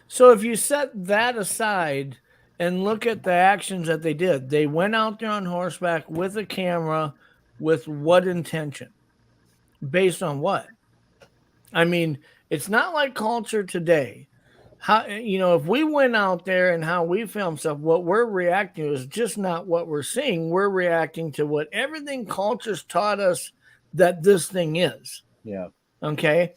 So if you set that aside and look at the actions that they did, they went out there on horseback with a camera with what intention? Based on what? I mean, it's not like culture today. How, if we went out there and how we film stuff, what we're reacting to is just not what we're seeing. We're reacting to what everything culture's taught us that this thing is. Yeah. Okay.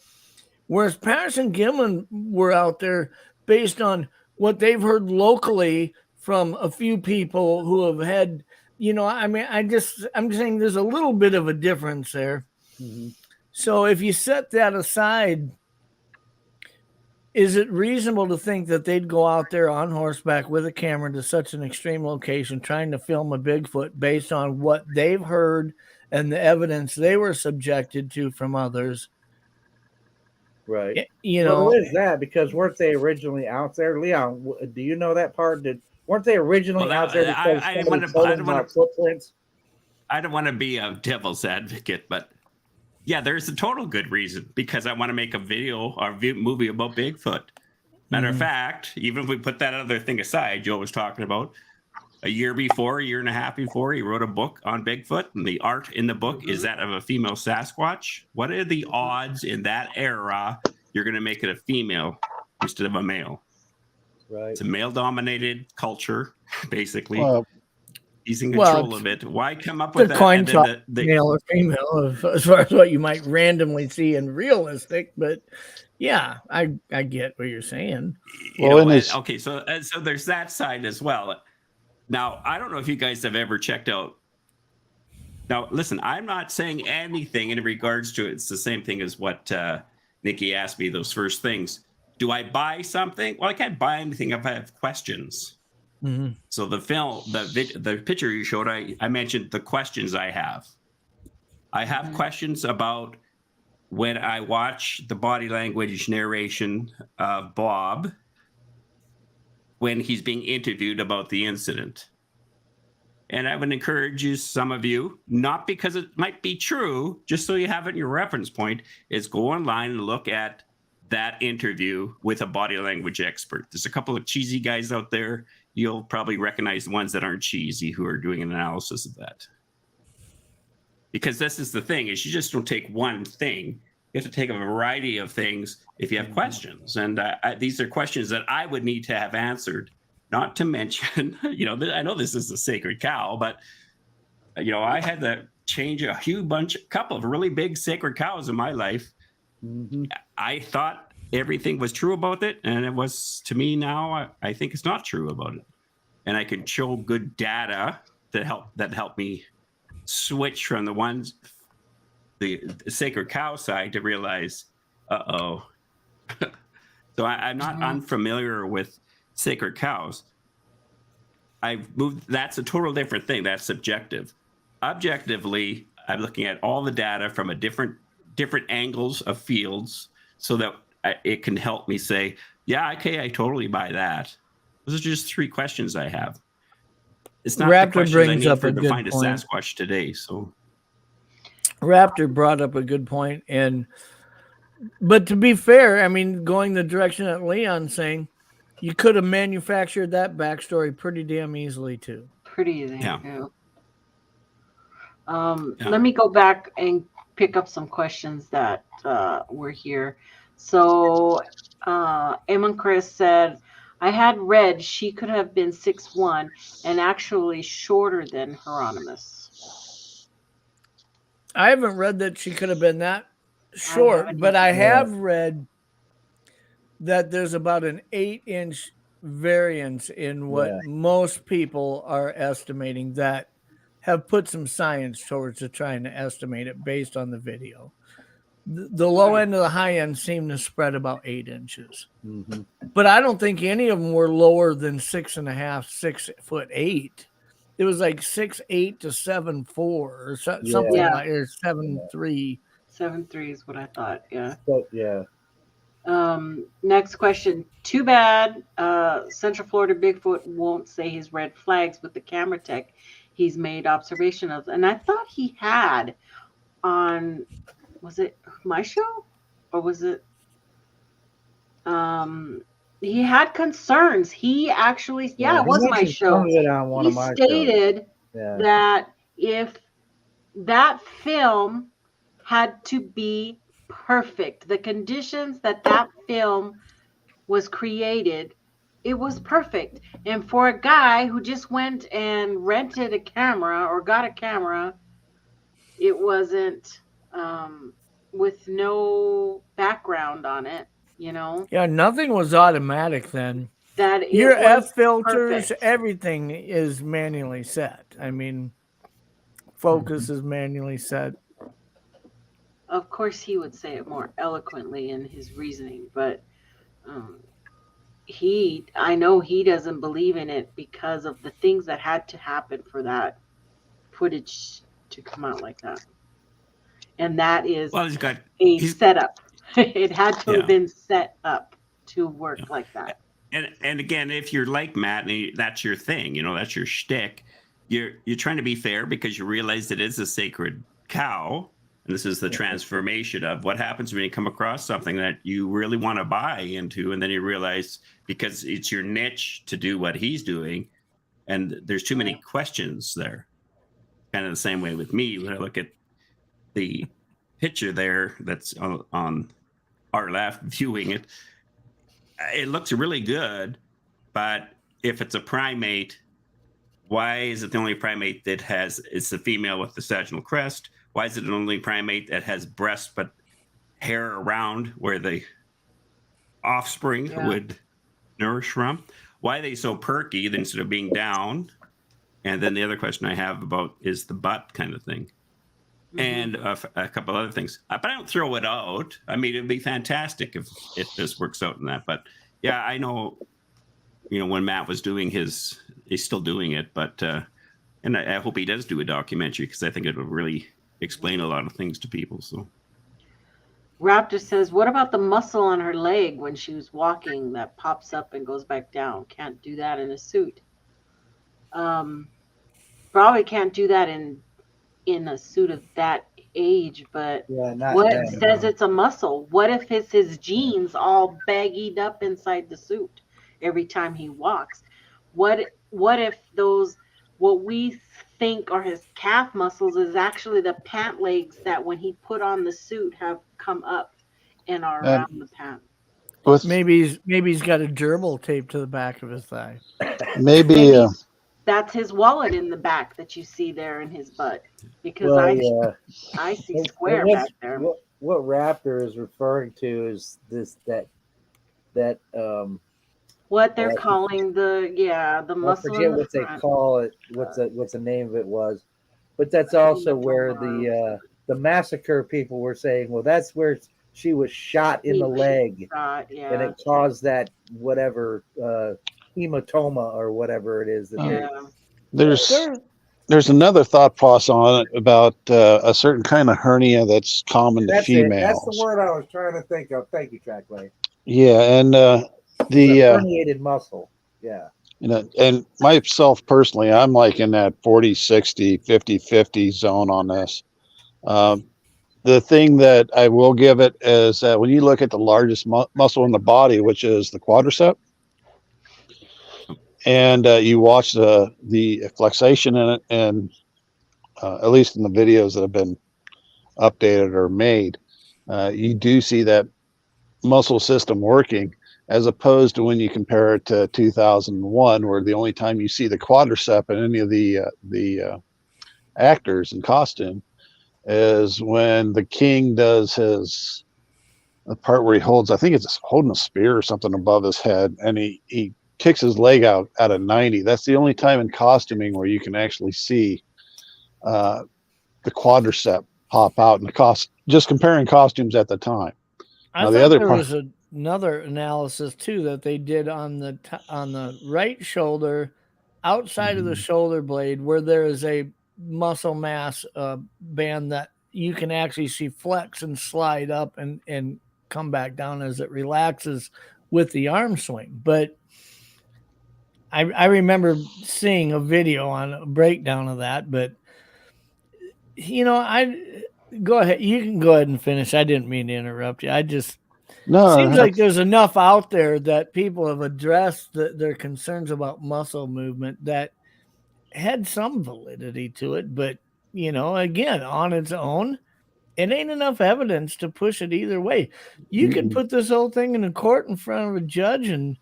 Whereas Patterson and Gimlin were out there based on what they've heard locally from a few people who have had, I'm saying there's a little bit of a difference there. Mm-hmm. So if you set that aside, is it reasonable to think that they'd go out there on horseback with a camera to such an extreme location trying to film a Bigfoot based on what they've heard and the evidence they were subjected to from others? Right. You Well, know, there is that, because weren't they originally out there? Leon, do you know that part? Weren't they originally Well, out there because I somebody told them about footprints? I don't want to be a devil's advocate, but yeah, there's a total good reason, because I want to make a video or movie about Bigfoot. Matter of fact, even if we put that other thing aside, Joe was talking about a year and a half before, he wrote a book on Bigfoot, and the art in the book is that of a female Sasquatch. What are the odds in that era you're going to make it a female instead of a male? Right. It's a male-dominated culture, basically. Well, He's in control of it. Why come up the with that? coin And toss, then male or female, as far as what you might randomly see in realistic. But yeah, I get what you're saying. Okay, so there's that side as well. Now, I don't know if you guys have ever checked out. Now, listen, I'm not saying anything in regards to it. It's the same thing as what Nikki asked me, those first things. Do I buy something? Well, I can't buy anything if I have questions. Mm-hmm. So the film, the picture you showed, I mentioned the questions I have. I have questions about when I watch the body language narration of Bob when he's being interviewed about the incident. And I would encourage you, some of you, not because it might be true, just so you have it in your reference point, is go online and look at that interview with a body language expert. There's a couple of cheesy guys out there. You'll probably recognize the ones that aren't cheesy who are doing an analysis of that. Because this is the thing, is you just don't take one thing. You have to take a variety of things if you have questions. And these are questions that I would need to have answered. Not to mention, I know this is a sacred cow, but, I had to change a couple of really big sacred cows in my life. Mm-hmm. I thought everything was true about it, and it was, to me now, I think it's not true about it. And I can show good data that help me switch from the sacred cow side to realize, so I'm not unfamiliar with sacred cows. I've moved. That's a total different thing. That's subjective. Objectively, I'm looking at all the data from a different angles of fields, so that it can help me say, yeah, okay, I totally buy that. Those are just three questions I have. It's not Raptor the questions brings I need up for a to good find a point. Sasquatch today. So Raptor brought up a good point, but to be fair, I mean, going the direction that Leon's saying, you could have manufactured that backstory pretty damn easily too. Pretty easy. Yeah. Let me go back and pick up some questions that were here. So Eamon Chris said, I had read she could have been 6'1" and actually shorter than Hieronymus. I haven't read that she could have been that short, but I have read that there's about an 8-inch variance in what most people are estimating, that have put some science towards to trying to estimate it based on the video. The low end of the high end seemed to spread about 8 inches. Mm-hmm. But I don't think any of them were lower than 6.5, 6'8". It was like 6'8" to 7'4" or something like, or 7'3". 7'3" is what I thought. Yeah. So, yeah. Next question. Too bad Central Florida Bigfoot won't say his red flags with the camera tech he's made observation of. And I thought he had on, was it my show or was it he had concerns. He actually it was my show. He stated that if that film had to be perfect, the conditions that film was created, it was perfect. And for a guy who just went and rented a camera or got a camera, it wasn't with no background on it, Yeah, nothing was automatic then. That your F filters, perfect. Everything is manually set. I mean, focus is manually set. Of course, he would say it more eloquently in his reasoning, but I know he doesn't believe in it because of the things that had to happen for that footage to come out like that. And that is Well, he's setup. It had to Yeah. have been set up to work like that. And again, if you're like Matt and that's your thing, that's your shtick, you're trying to be fair because you realize it is a sacred cow. And this is the transformation of what happens when you come across something that you really want to buy into. And then you realize because it's your niche to do what he's doing. And there's too many questions there. Kind of the same way with me when I look at the picture there that's on our left viewing it. It looks really good, but if it's a primate, why is it the only primate that it's the female with the sagittal crest? Why is it the only primate that has breasts but hair around where the offspring would nourish from? Why are they so perky instead of being down? And then the other question I have about is the butt kind of thing. And a couple other things, but I don't throw it out. I mean, it'd be fantastic if this works out in that. But yeah, I know, when Matt was doing he's still doing it. But and I hope he does do a documentary because I think it will really explain a lot of things to people. So, Raptor says, "What about the muscle on her leg when she was walking that pops up and goes back down? Can't do that in a suit. Probably can't do that in a suit of that age, but what says it's a muscle? What if it's his jeans all baggied up inside the suit every time he walks? What if what we think are his calf muscles is actually the pant legs that when he put on the suit have come up and are around the pant? Maybe he's got a gerbil taped to the back of his thigh. Maybe that's his wallet in the back that you see there in his butt, because I see square back there. What Raptor is referring to is that what they're calling the muscle. I forget what they call it. What's the name of it was, but that's also where the massacre people were saying, well, that's where she was shot in the leg, and it caused that whatever hematoma or whatever it is. There's another thought process on it about a certain kind of hernia that's common to females. That's the word I was trying to think of. Thank you, Tracklay. Yeah, and the herniated muscle. Yeah. And myself personally, I'm like in that 40-60, 50-50 zone on this. The thing that I will give it is that when you look at the largest muscle in the body, which is the quadricep, and you watch the flexation in it, and at least in the videos that have been updated or made, you do see that muscle system working, as opposed to when you compare it to 2001, where the only time you see the quadricep in any of the actors in costume is when the king does the part where he holds, I think it's holding a spear or something above his head, and he kicks his leg out at a 90. That's the only time in costuming where you can actually see the quadricep pop out in just comparing costumes at the time. I thought there was another analysis too that they did on the right shoulder, outside of the shoulder blade, where there is a muscle mass band that you can actually see flex and slide up and come back down as it relaxes with the arm swing. But I remember seeing a video on a breakdown of that, but I go ahead. You can go ahead and finish. I didn't mean to interrupt you. Seems like there's enough out there that people have addressed their concerns about muscle movement that had some validity to it, but again, on its own, it ain't enough evidence to push it either way. You could put this whole thing in a court in front of a judge and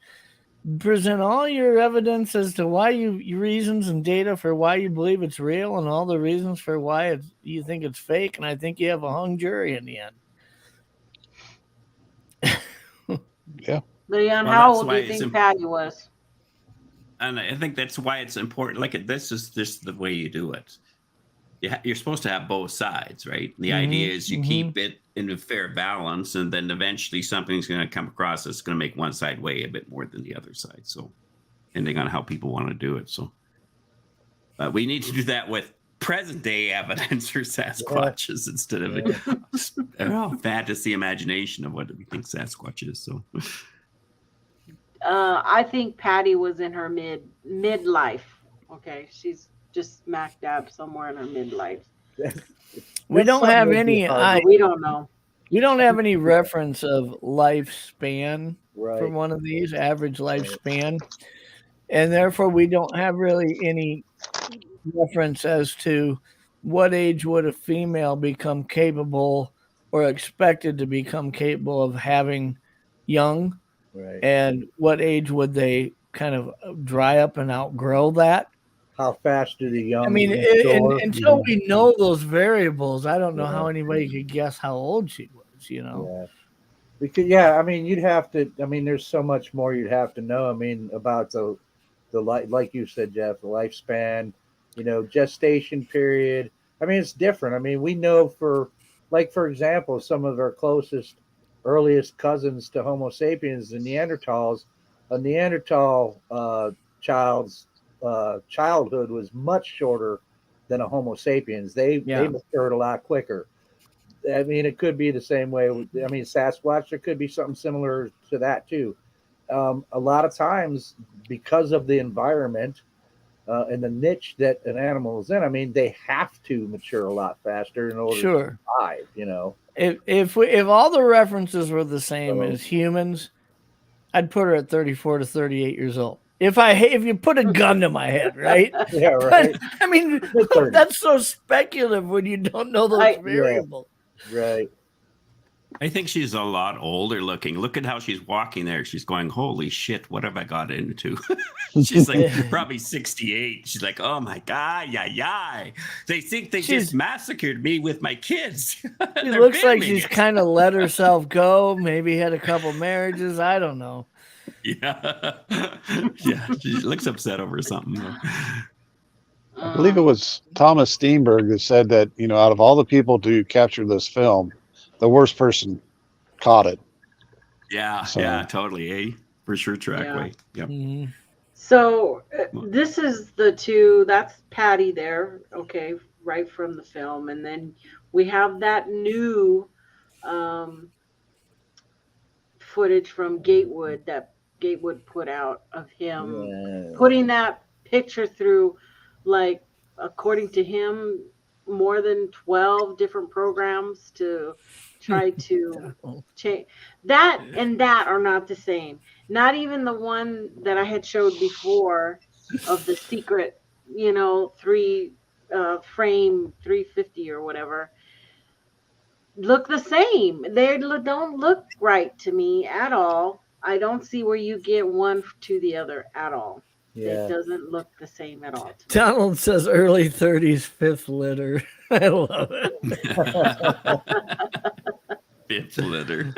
present all your evidence as to why your reasons and data for why you believe it's real and all the reasons for why you think it's fake, and I think you have a hung jury in the end. Yeah. Leon, how old do you think Patty was? And I think that's why it's important. This is just the way you do it. you're supposed to have both sides, right? The idea is you keep it in a fair balance, and then eventually something's going to come across that's going to make one side weigh a bit more than the other side. So, depending on how people want to do it. So, but we need to do that with present day evidence for Sasquatches instead of fantasy imagination of what we think Sasquatch is. So, I think Patty was in her midlife. Okay, she's just smack dab somewhere in her midlife. We don't have any. We don't know. We don't have any reference of lifespan Right. for one of these, average lifespan, and therefore we don't have really any reference as to what age would a female become capable or expected to become capable of having young, Right. and what age would they kind of dry up and outgrow that. How fast do the young? I mean, until we know those variables, I don't know how anybody could guess how old she was, you know? Yeah. Because, I mean, you'd have to, I mean, there's so much more you'd have to know. I mean, about the like you said, Jeff, the lifespan, you know, gestation period. I mean, it's different. I mean, we know for example, some of our earliest cousins to Homo sapiens, the Neanderthals, a Neanderthal child's childhood was much shorter than a Homo sapiens. They matured a lot quicker. I mean, it could be the same way. I mean, Sasquatch, there could be something similar to that too. A lot of times, because of the environment and the niche that an animal is in, I mean, they have to mature a lot faster in order to survive. You know, if all the references were the same as humans, I'd put her at 34 to 38 years old. If you put a gun to my head, right? Yeah, right. But, I mean, that's so speculative when you don't know those variables. Right. I think she's a lot older looking. Look at how she's walking there. She's going, holy shit, what have I got into? She's like probably 68. She's like, oh my God, They think they just massacred me with my kids. She looks like she's kind of let herself go, maybe had a couple marriages. I don't know. Yeah. She looks upset over something. I believe it was Thomas Steenberg that said that, you know, out of all the people to capture this film, the worst person caught it. Yeah, totally. For sure, trackway. Yep. Mm-hmm. So this is that's Patty there, okay, right from the film. And then we have that new footage from Gatewood that Gatewood put out of him putting that picture through, like, according to him, more than 12 different programs to try to change that, and that are not the same. Not even the one that I had showed before of the secret, you know, frame 350 or whatever, look the same. They don't look right to me at all. I don't see where you get one to the other at all. Yeah. It doesn't look the same at all. Donald says early 30s, fifth litter. I love it. Fifth litter.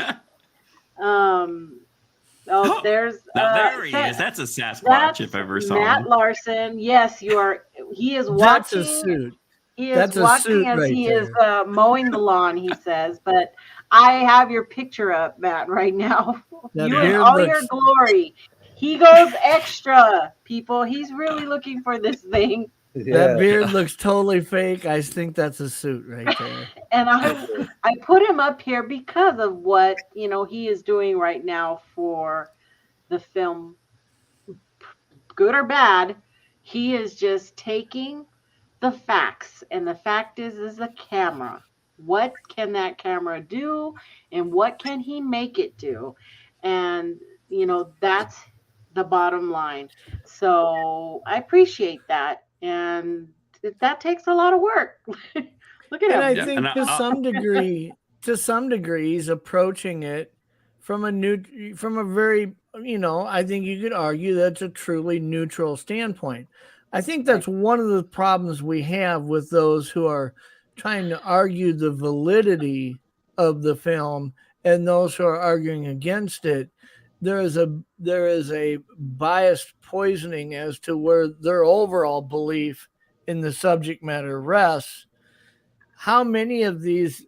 There's there he is. That's a Sasquatch if I ever saw Matt him. Larson. Yes, you are. He is watching. That's a suit. He is watching as he is mowing the lawn, he says. But I have your picture up, Matt, right now. You in all your glory. He goes extra, people. He's really looking for this thing. That beard looks totally fake. I think that's a suit right there. And I put him up here because of what, you know, he is doing right now for the film. Good or bad, he is just taking the facts, and the fact is the camera. What can that camera do, and what can he make it do? And, you know, that's the bottom line. So I appreciate that, and that takes a lot of work. Look at him. And I think to some degree, he's approaching it from a very, you know, I think you could argue that's a truly neutral standpoint. I think that's one of the problems we have with those who are trying to argue the validity of the film and those who are arguing against it. There is a biased poisoning as to where their overall belief in the subject matter rests, how many of these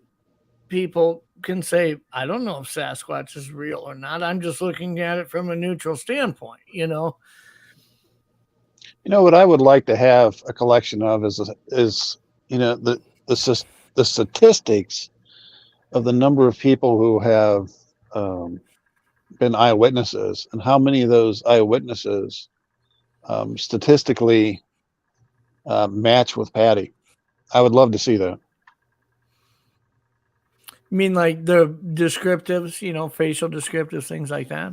people can say, I don't know if Sasquatch is real or not. I'm just looking at it from a neutral standpoint, you know? You know what I would like to have a collection of is you know the statistics of the number of people who have been eyewitnesses and how many of those eyewitnesses statistically match with Patty. I would love to see that. I mean, like the descriptives, you know, facial descriptives, things like that.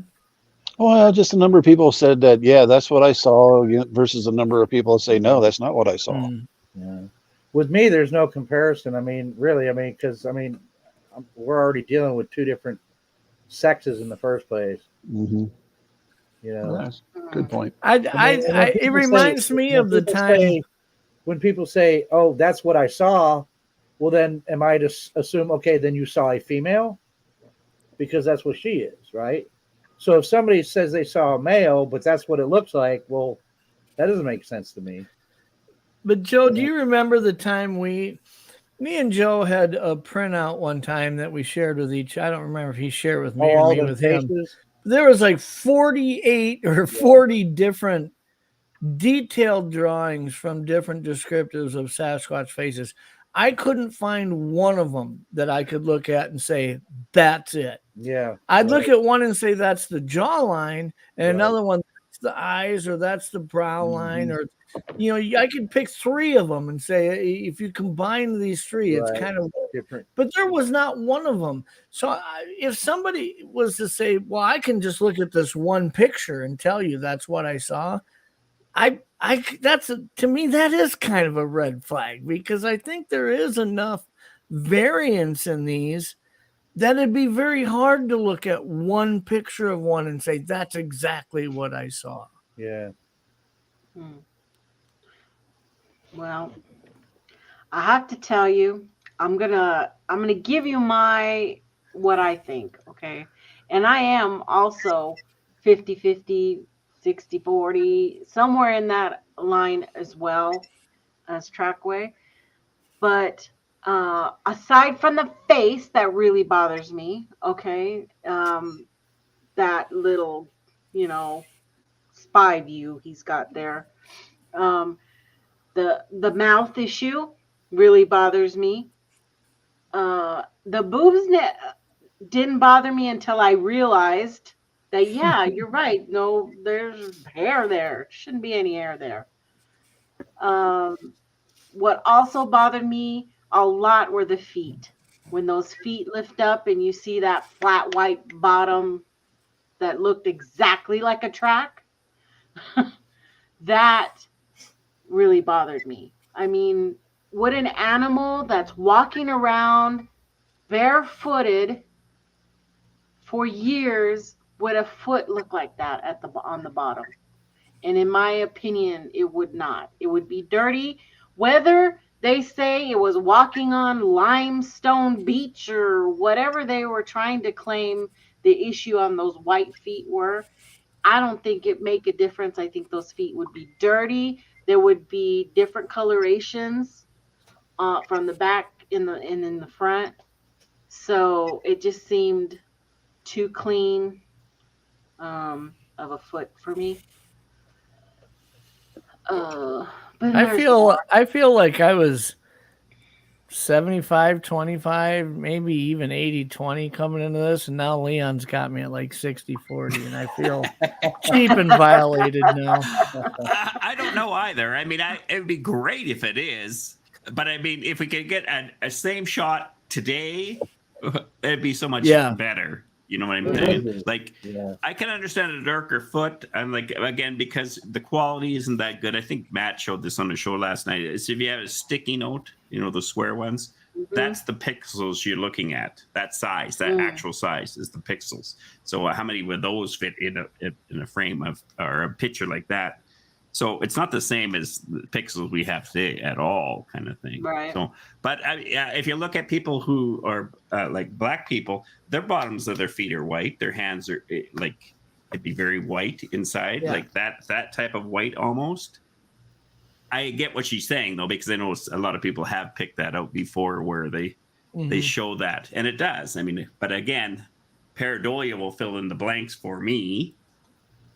Well, just a number of people said that, yeah, that's what I saw, versus a number of people that say, no, that's not what I saw. Mm. Yeah. With me, there's no comparison. I mean, really, because we're already dealing with two different sexes in the first place. Mm-hmm. You know, Nice. Good point. It reminds me of the time when people say, "Oh, that's what I saw." Well, then, am I to assume, okay, then you saw a female, because that's what she is, right? So if somebody says they saw a male, but that's what it looks like, well, that doesn't make sense to me. But Joe, do you remember the time me and Joe had a printout one time that we shared with each? I don't remember if he shared with me or me with him. There was like 48 or 40 different detailed drawings from different descriptives of Sasquatch faces. I couldn't find one of them that I could look at and say, that's it. Yeah. I'd look at one and say, that's the jawline, and Right. another one, that's the eyes, or that's the brow line, or, you know, I could pick three of them and say, if you combine these three, it's kind of different. But there was not one of them. So if somebody was to say, well, I can just look at this one picture and tell you that's what I saw, to me, that is kind of a red flag, because I think there is enough variance in these that it'd be very hard to look at one picture of one and say, that's exactly what I saw. Yeah. Well, I have to tell you, I'm gonna give you what I think, okay? And I am also 50-50, 60-40, somewhere in that line as well as Trackway. But aside from the face that really bothers me, okay, that little, you know, spy view he's got there, the mouth issue really bothers me. The boobs didn't bother me until I realized that, yeah, you're right. No, there's hair there. Shouldn't be any hair there. What also bothered me a lot were the feet. When those feet lift up and you see that flat white bottom that looked exactly like a track, that really bothered me. I mean, would an animal that's walking around barefooted for years, would a foot look like that on the bottom? And in my opinion, it would not. It would be dirty. Whether they say it was walking on limestone beach or whatever they were trying to claim the issue on those white feet were, I don't think it make a difference. I think those feet would be dirty. There would be different colorations from the back and in the front. So it just seemed too clean of a foot for me. But I feel like I was 75-25, maybe even 80-20 coming into this, and now Leon's got me at like 60-40, and I feel cheap and violated now. I don't know either. I mean, it would be great if it is, but I mean, if we could get a same shot today, it'd be so much better. You know what I'm saying? Like, I can understand a darker foot. I'm like, again, because the quality isn't that good. I think Matt showed this on the show last night. Is if you have a sticky note, you know, the square ones, that's the pixels you're looking at. That size, that actual size is the pixels. So how many would those fit in a frame of or a picture like that? So it's not the same as the pixels we have today at all, kind of thing. Right. So, but if you look at people who are like black people, their bottoms of their feet are white. Their hands are it'd be very white inside, like that type of white almost. I get what she's saying though, because I know a lot of people have picked that out before, where they show that, and it does. I mean, but again, pareidolia will fill in the blanks for me,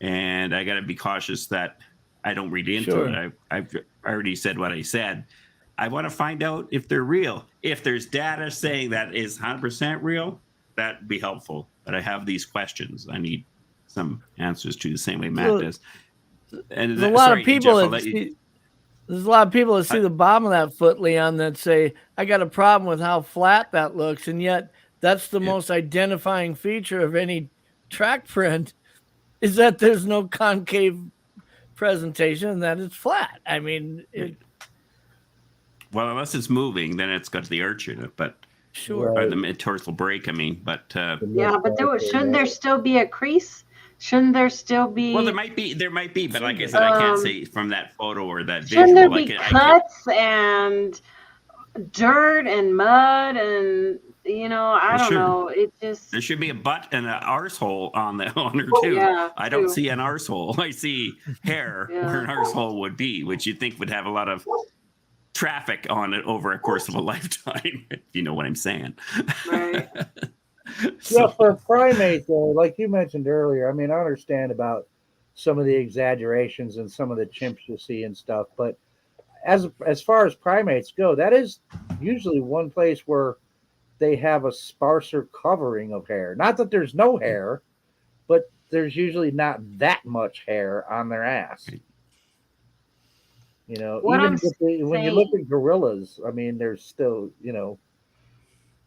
and I got to be cautious that I don't read into it. I've already said what I said. I want to find out if they're real. If there's data saying that is 100% real, that'd be helpful. But I have these questions I need some answers to, the same way Matt does. And there's a lot of people that see the bottom of that foot, Leon, that say, I got a problem with how flat that looks. And yet that's the most identifying feature of any track print, is that there's no concave presentation and that it's flat. I mean, well, unless it's moving, then it's got the arch in it, but sure. Or the mid-tarsal break, I mean, but yeah, but shouldn't there still be a crease? Shouldn't there still be? Well, there might be, but like I said, I can't say from that photo or that shouldn't visual. Shouldn't there be cuts and dirt and mud and, you know, I don't know. It just, there should be a butt and an arsehole on her too. Yeah, I don't see an arsehole. I see hair where an arsehole would be, which you'd think would have a lot of traffic on it over a course of a lifetime, if you know what I'm saying. Right. Yeah, for a primate, though, like you mentioned earlier, I mean, I understand about some of the exaggerations and some of the chimps you see and stuff, but as far as primates go, that is usually one place where they have a sparser covering of hair. Not that there's no hair, but there's usually not that much hair on their ass. You know, when you look at gorillas, I mean, there's still, you know,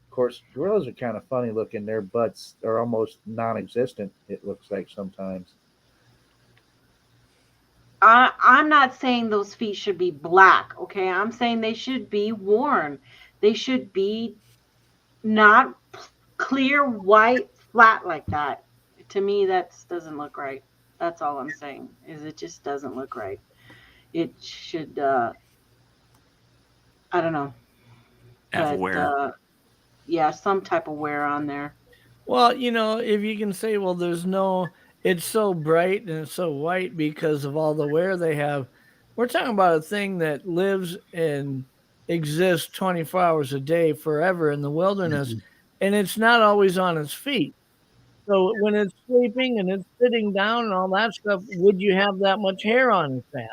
of course, gorillas are kind of funny looking. Their butts are almost non-existent, it looks like sometimes. I'm not saying those feet should be black, okay? I'm saying they should be worn. They should be not clear, white, flat like that. To me, that doesn't look right. That's all I'm saying, is it just doesn't look right. It should, I don't know. Have wear. Yeah, some type of wear on there. Well, you know, if you can say, well, it's so bright and it's so white because of all the wear they have. We're talking about a thing that lives and exists 24 hours a day forever in the wilderness, and it's not always on its feet. So when it's sleeping and it's sitting down and all that stuff, would you have that much hair on its head?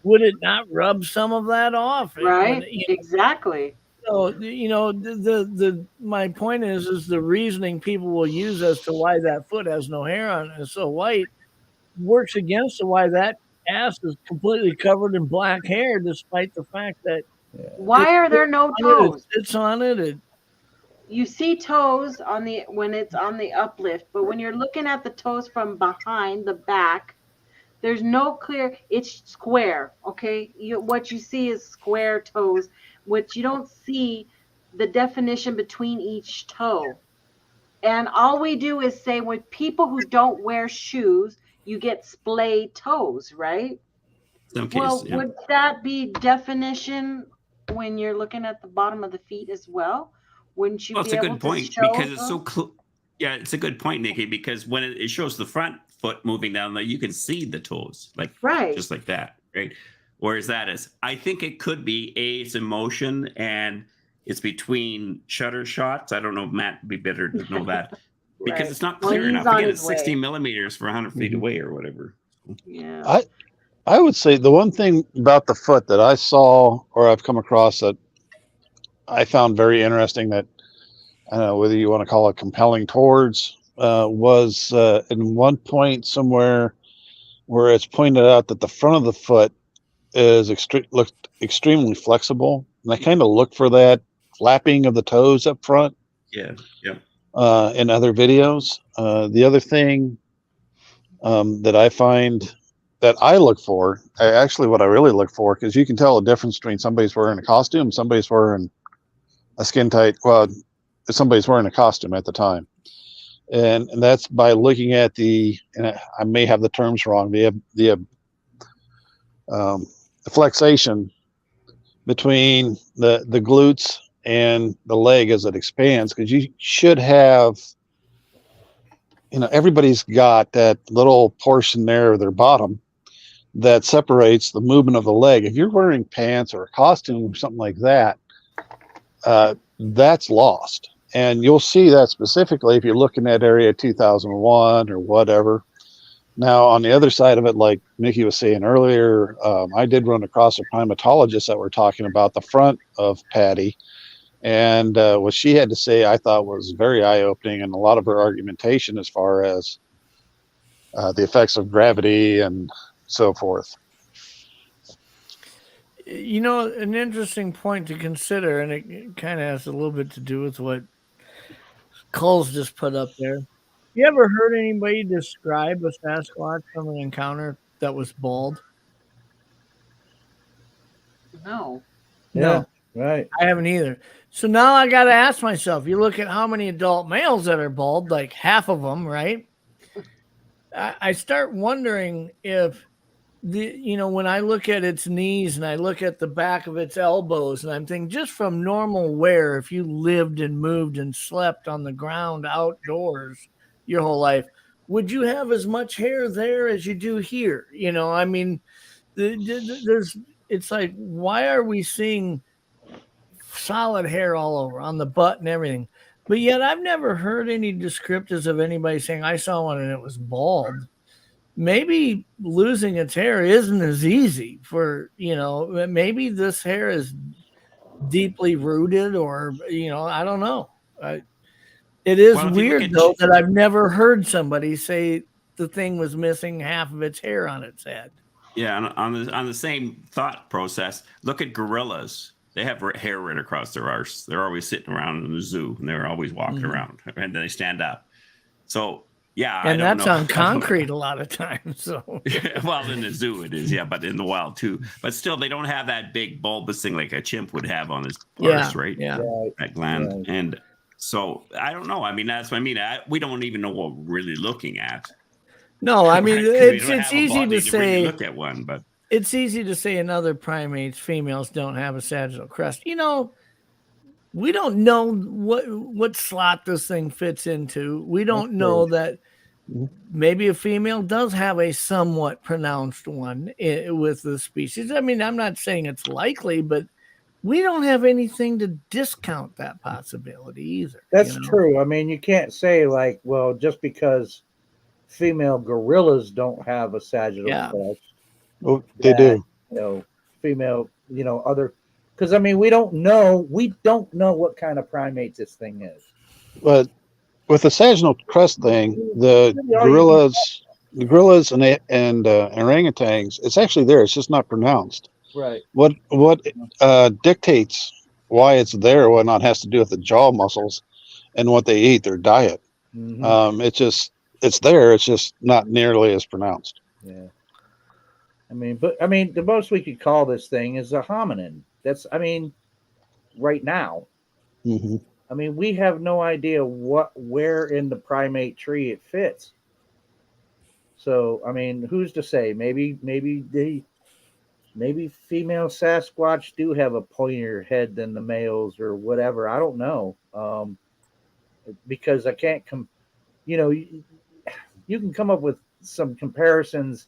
Would it not rub some of that off? Right, exactly. So, you know, my point is the reasoning people will use as to why that foot has no hair on it and is so white works against why that ass is completely covered in black hair, despite the fact that why are there no toes? It's on it. You see toes when it's on the uplift, but when you're looking at the toes from behind the back, there's no clear. It's square, okay? What you see is square toes. What you don't see the definition between each toe. And all we do is say with people who don't wear shoes, you get splayed toes, right? Would that be definition when you're looking at the bottom of the feet as well? Wouldn't you? Well, it's a good point because it's so yeah, it's a good point, Nikki, because when it shows the front foot moving down there, you can see the toes, like just like that, right? Whereas I think it could be it's in motion and it's between shutter shots. I don't know, Matt would be better to know that because it's not clear enough. Again, it's 60 millimeters for 100 feet away or whatever. Yeah. I would say the one thing about the foot that I saw or I've come across that I found very interesting, that I don't know whether you want to call it compelling towards, was in one point somewhere where it's pointed out that the front of the foot looked extremely flexible, and I kind of look for that flapping of the toes up front. Yeah. In other videos, the other thing that I find that I look for, what I really look for, because you can tell the difference between somebody's wearing a costume, somebody's wearing a skin tight. Well, somebody's wearing a costume at the time, and that's by looking at and I may have the terms wrong. The flexation between the glutes and the leg as it expands, because you should have, you know, everybody's got that little portion there of their bottom that separates the movement of the leg. If you're wearing pants or a costume or something like that, that's lost. And you'll see that specifically if you're looking at Area 2001 or whatever. Now, on the other side of it, like Nikki was saying earlier, I did run across a primatologist that were talking about the front of Patty. And what she had to say, I thought was very eye-opening, and a lot of her argumentation as far as the effects of gravity and so forth. You know, an interesting point to consider, and it kind of has a little bit to do with what Cole's just put up there. You ever heard anybody describe a Sasquatch from an encounter that was bald? No. No, Right. I haven't either. So now I got to ask myself, you look at how many adult males that are bald, like half of them, right? I start wondering if when I look at its knees and I look at the back of its elbows, and I'm thinking just from normal wear, if you lived and moved and slept on the ground outdoors your whole life, would you have as much hair there as you do here? I mean, it's like, why are we seeing solid hair all over on the butt and everything? But yet I've never heard any descriptives of anybody saying I saw one and it was bald. Maybe losing its hair isn't as easy for, maybe this hair is deeply rooted, or, I don't know. It is weird, though, that I've never heard somebody say the thing was missing half of its hair on its head. Yeah, on the same thought process, look at gorillas. They have hair right across their arse. They're always sitting around in the zoo, and they're always walking around, and then they stand up. So, yeah, and that's on concrete a lot of times. So, well, in the zoo it is, yeah, but in the wild too. But still, they don't have that big bulbous thing like a chimp would have on his arse, right? Yeah, that gland. Right. And so, I don't know. I mean, that's what I mean. We don't even know what we're really looking at. No, I mean, right? it's easy to say. Really look at one, but it's easy to say in other primates, females don't have a sagittal crest. We don't know what slot this thing fits into. We don't know that maybe a female does have a somewhat pronounced one with the species. I mean, I'm not saying it's likely, but we don't have anything to discount that possibility either. That's true. I mean, you can't say like, well, just because female gorillas don't have a sagittal crest. Well, they do. Female, other, because I mean, we don't know what kind of primate this thing is. But with the sagittal crest thing, the gorillas and orangutans, it's actually there. It's just not pronounced. Right. What dictates why it's there or whatnot has to do with the jaw muscles and what they eat, their diet. Mm-hmm. It's there. It's just not nearly as pronounced. Yeah. The most we could call this thing is a hominin. Right now. Mm-hmm. I mean, we have no idea where in the primate tree it fits. So, I mean, who's to say? Maybe female Sasquatch do have a pointier head than the males or whatever. I don't know. Because I can't you can come up with some comparisons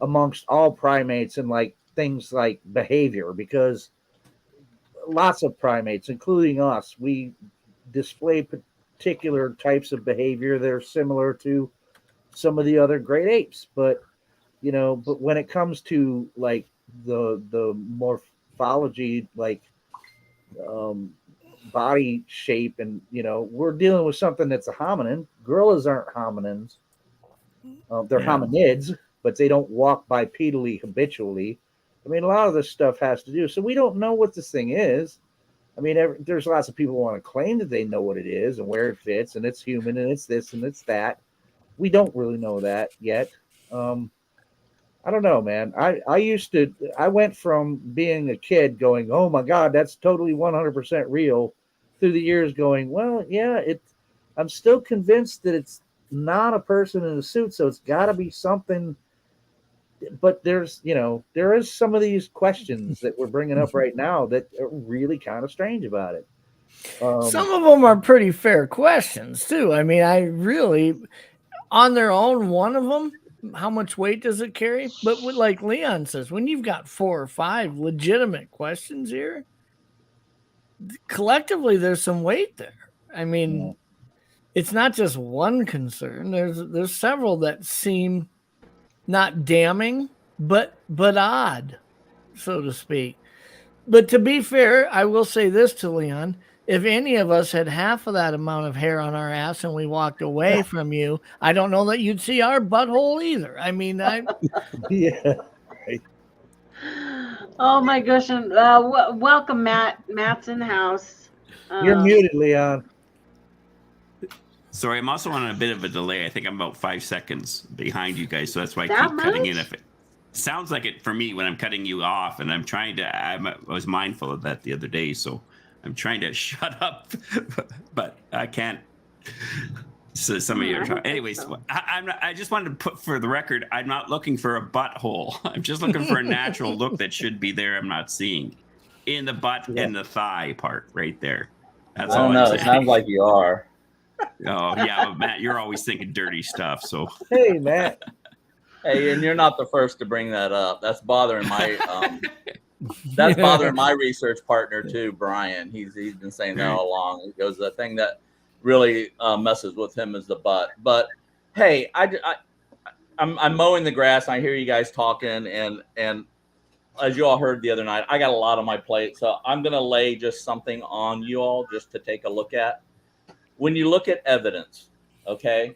amongst all primates and like things like behavior, because lots of primates, including us, we display particular types of behavior that are similar to some of the other great apes. But when it comes to like the morphology, like body shape, and we're dealing with something that's a hominin. Gorillas aren't hominins. They're hominids, but they don't walk bipedally habitually. I mean, a lot of this stuff has to do. So we don't know what this thing is. I mean, there's lots of people who want to claim that they know what it is and where it fits, and it's human, and it's this, and it's that. We don't really know that yet. I don't know, man. I went from being a kid going, oh my God, that's totally 100% real, through the years going, well, yeah, I'm still convinced that it's not a person in a suit, so it's got to be something. But there is some of these questions that we're bringing up right now that are really kind of strange about it. Some of them are pretty fair questions too. I mean, on their own, one of them, how much weight does it carry? But like Leon says, when you've got 4 or 5 legitimate questions here, collectively there's some weight there. I mean, it's not just one concern. There's several that seem not damning, but odd, so to speak. But to be fair, I will say this to Leon. If any of us had half of that amount of hair on our ass and we walked away from you, I don't know that you'd see our butthole either. I mean, Yeah. Oh my gosh! And welcome, Matt. Matt's in the house. You're muted, Leon. Sorry, I'm also on a bit of a delay. I think I'm about 5 seconds behind you guys, so that's why I That keep cutting in. much? If it sounds like it for me when I'm cutting you off, and I'm trying to, I was mindful of that the other day, so I'm trying to shut up, but I can't. So some of you are trying. Anyways, so. I just wanted to put for the record, I'm not looking for a butthole. I'm just looking for a natural look that should be there. I'm not seeing in the butt and the thigh part right there. That's all I'm saying. It sounds like you are. Oh yeah, but Matt, you're always thinking dirty stuff. So hey, Matt. Hey, and you're not the first to bring that up. That's bothering my bothering my research partner too, Brian. He's been saying that all along. It goes, the thing that really messes with him is the butt. But hey, I'm mowing the grass. And I hear you guys talking, and as you all heard the other night, I got a lot on my plate, so I'm gonna lay just something on you all just to take a look at. When you look at evidence, okay,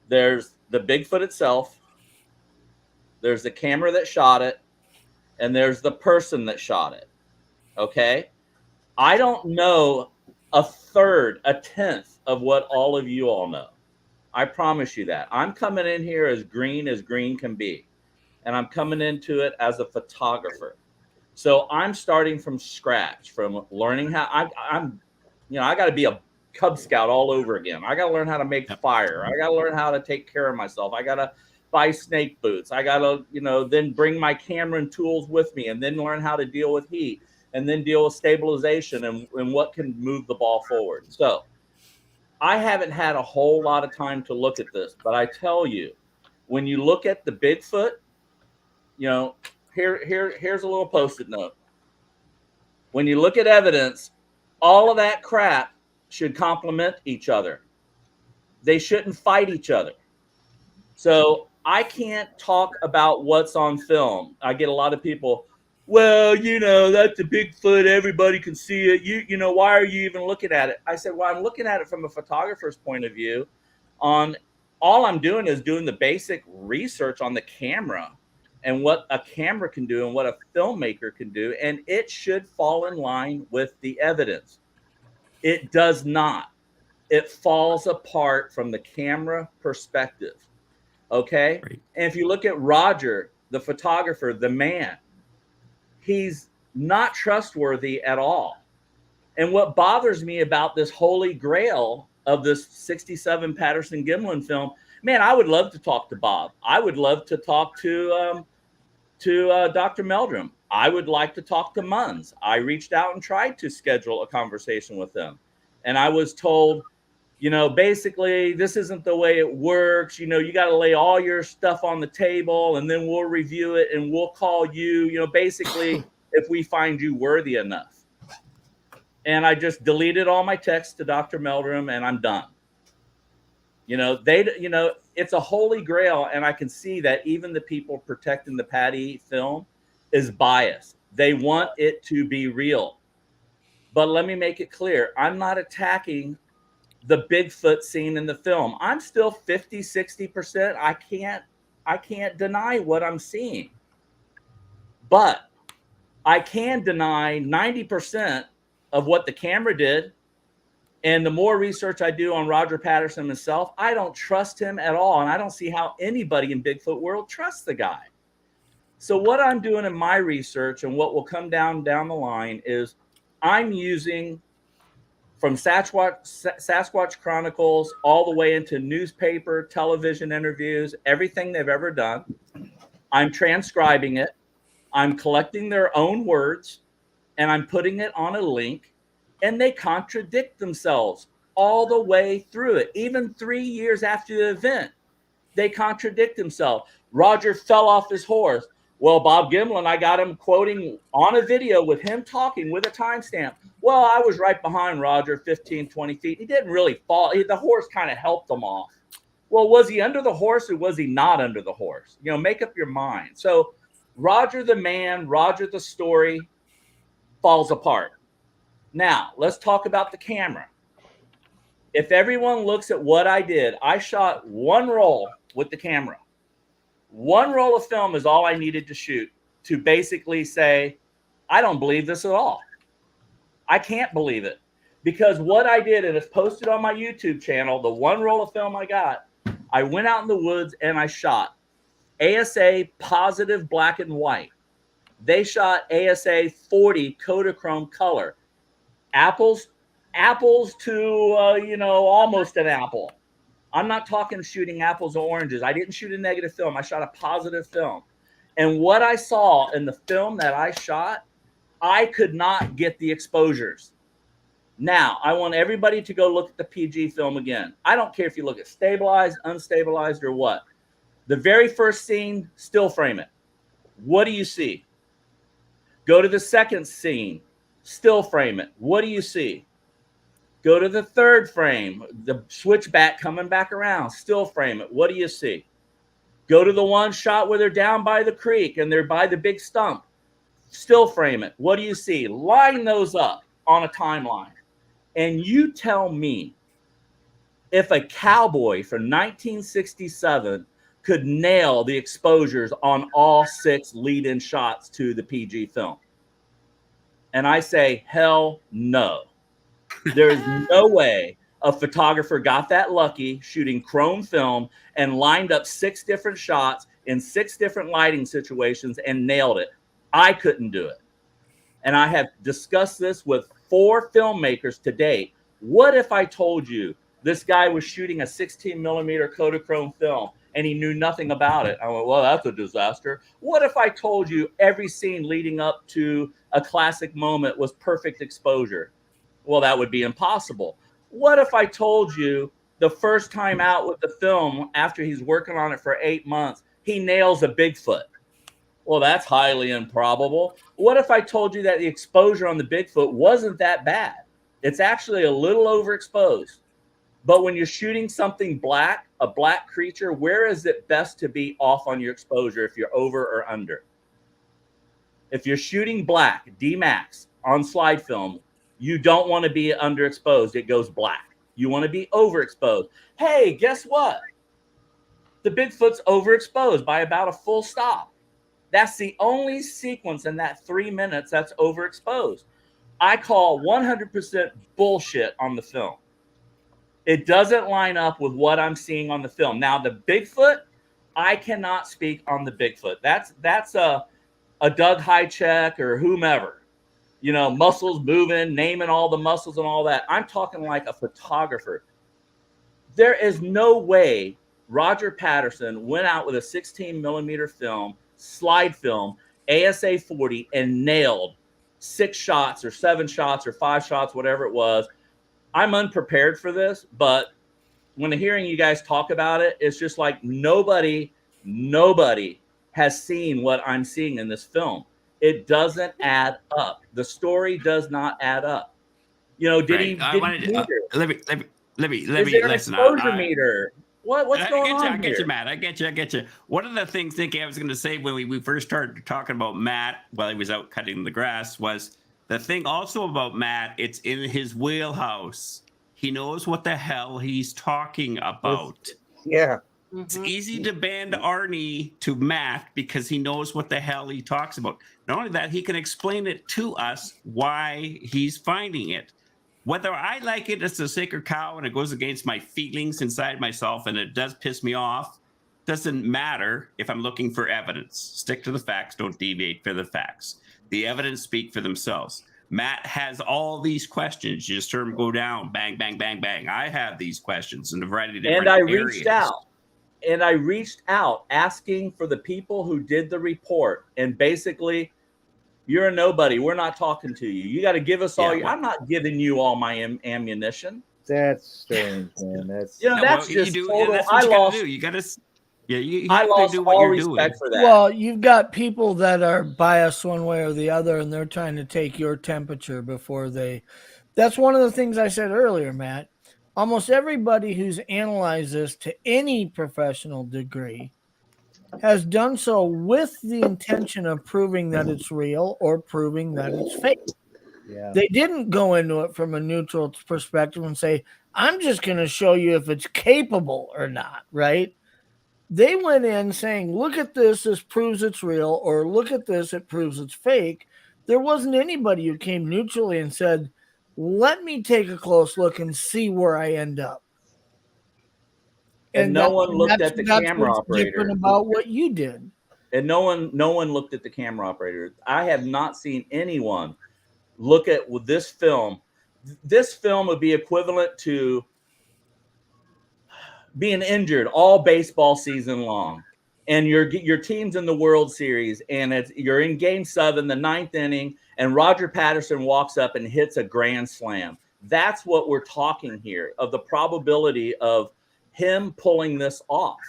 there's the Bigfoot itself, there's the camera that shot it, and there's the person that shot it, okay? I don't know a third, a tenth of what all of you all know. I promise you that. I'm coming in here as green can be, and I'm coming into it as a photographer. So I'm starting from scratch, from learning how I'm I got to be a Cub Scout all over again. I got to learn how to make fire. I got to learn how to take care of myself. I got to buy snake boots. I got to, then bring my camera and tools with me, and then learn how to deal with heat, and then deal with stabilization and what can move the ball forward. So I haven't had a whole lot of time to look at this, but I tell you, when you look at the Bigfoot, here's a little Post-it note. When you look at evidence, all of that crap should complement each other. They shouldn't fight each other. So I can't talk about what's on film. I get a lot of people, well, that's a Bigfoot. Everybody can see it. Why are you even looking at it? I said, well, I'm looking at it from a photographer's point of view. On all I'm doing is doing the basic research on the camera and what a camera can do and what a filmmaker can do. And it should fall in line with the evidence. It does not. It falls apart from the camera perspective. Okay. Right. And if you look at Roger, the photographer, the man, he's not trustworthy at all. And what bothers me about this holy grail of this 67 Patterson Gimlin film, man, I would love to talk to Bob. I would love to talk to Dr. Meldrum. I would like to talk to Munns. I reached out and tried to schedule a conversation with them. And I was told, basically, this isn't the way it works. You got to lay all your stuff on the table, and then we'll review it, and we'll call you, basically, if we find you worthy enough. And I just deleted all my texts to Dr. Meldrum, and I'm done. It's a holy grail, and I can see that even the people protecting the Patty film is biased. They want it to be real. But let me make it clear. I'm not attacking the Bigfoot scene in the film. I'm still 50, 60%. I can't deny what I'm seeing. But I can deny 90% of what the camera did. And the more research I do on Roger Patterson himself, I don't trust him at all. And I don't see how anybody in Bigfoot world trusts the guy. So what I'm doing in my research and what will come down the line is I'm using from Sasquatch Chronicles all the way into newspaper, television interviews, everything they've ever done. I'm transcribing it. I'm collecting their own words, and I'm putting it on a link, and they contradict themselves all the way through it. Even 3 years after the event, they contradict themselves. Roger fell off his horse. Well, Bob Gimlin, I got him quoting on a video with him talking with a timestamp. Well, I was right behind Roger, 15, 20 feet. He didn't really fall. The horse kind of helped him off. Well, was he under the horse or was he not under the horse? You know, make up your mind. So Roger the man, Roger the story falls apart. Now, let's talk about the camera. If everyone looks at what I did, I shot one roll with the camera. One roll of film is all I needed to shoot to basically say, I don't believe this at all. I can't believe it. Because what I did, and it's posted on my YouTube channel, the one roll of film I got, I went out in the woods and I shot ASA positive black and white. They shot ASA 40 Kodachrome color. Apples to, you know, almost an apple. I'm not talking shooting apples or oranges. I didn't shoot a negative film. I shot a positive film. And what I saw in the film that I shot, I could not get the exposures. Now, I want everybody to go look at the PG film again. I don't care if you look at stabilized, unstabilized, or what. The very first scene, still frame it. What do you see? Go to the second scene, still frame it. What do you see? Go to the third frame, the switchback coming back around, still frame it. What do you see? Go to the one shot where they're down by the creek and they're by the big stump, still frame it. What do you see? Line those up on a timeline. And you tell me if a cowboy from 1967 could nail the exposures on all 6 lead-in shots to the PG film. And I say, hell no. There is no way a photographer got that lucky shooting chrome film and lined up 6 different shots in 6 different lighting situations and nailed it. I couldn't do it. And I have discussed this with 4 filmmakers to date. What if I told you this guy was shooting a 16 millimeter Kodachrome film and he knew nothing about it? I went, well, that's a disaster. What if I told you every scene leading up to a classic moment was perfect exposure? Well, that would be impossible. What if I told you the first time out with the film, after he's working on it for 8 months, he nails a Bigfoot? Well, that's highly improbable. What if I told you that the exposure on the Bigfoot wasn't that bad? It's actually a little overexposed. But when you're shooting something black, a black creature, where is it best to be off on your exposure if you're over or under? If you're shooting black, D-Max, on slide film, you don't want to be underexposed. It goes black. You want to be overexposed. Hey, guess what? The Bigfoot's overexposed by about a full stop. That's the only sequence in that 3 minutes that's overexposed. I call 100% bullshit on the film. It doesn't line up with what I'm seeing on the film. Now, the Bigfoot, I cannot speak on the Bigfoot. That's a Doug Highcheck or whomever. You know, muscles moving, naming all the muscles and all that. I'm talking like a photographer. There is no way Roger Patterson went out with a 16 millimeter film, slide film, ASA 40, and nailed 6 shots or 7 shots or 5 shots, whatever it was. I'm unprepared for this, but when hearing you guys talk about it, it's just like nobody has seen what I'm seeing in this film. It doesn't add up. The story does not add up. You know, did he? Let me listen. Exposure meter. What's going on I get you, Matt. I get you. One of the things, Nikki, I was going to say when we first started talking about Matt while he was out cutting the grass was the thing also about Matt. It's in his wheelhouse. He knows what the hell he's talking about. Yeah. It's easy to band Arnie to Matt because he knows what the hell he talks about. Not only that, he can explain it to us why he's finding it. Whether I like it as a sacred cow and it goes against my feelings inside myself and it does piss me off, doesn't matter if I'm looking for evidence. Stick to the facts, don't deviate for the facts. The evidence speak for themselves. Matt has all these questions. You just heard him go down, bang, bang, bang, bang. I have these questions in a variety of different areas. And I reached out asking for the people who did the report. And basically, you're a nobody. We're not talking to you. You got to give us all your... I'm not giving you all my ammunition. That's strange, man. That's that's just total... I lost. You got to... Yeah, you I have to lost do what all you're respect doing. for that. Well, you've got people that are biased one way or the other, and they're trying to take your temperature before they. That's one of the things I said earlier, Matt. Almost everybody who's analyzed this to any professional degree has done so with the intention of proving that it's real or proving that it's fake. Yeah. They didn't go into it from a neutral perspective and say, I'm just going to show you if it's capable or not, right? They went in saying, look at this proves it's real, or look at this, it proves it's fake. There wasn't anybody who came neutrally and said, let me take a close look and see where I end up. And no one looked at the camera what's operator. different about what you did. And no one looked at the camera operator. I have not seen anyone look at this film. This film would be equivalent to being injured all baseball season long, and your team's in the World Series, and you're in Game 7, the 9th inning, and Roger Patterson walks up and hits a grand slam. That's what we're talking here, of the probability of him pulling this off.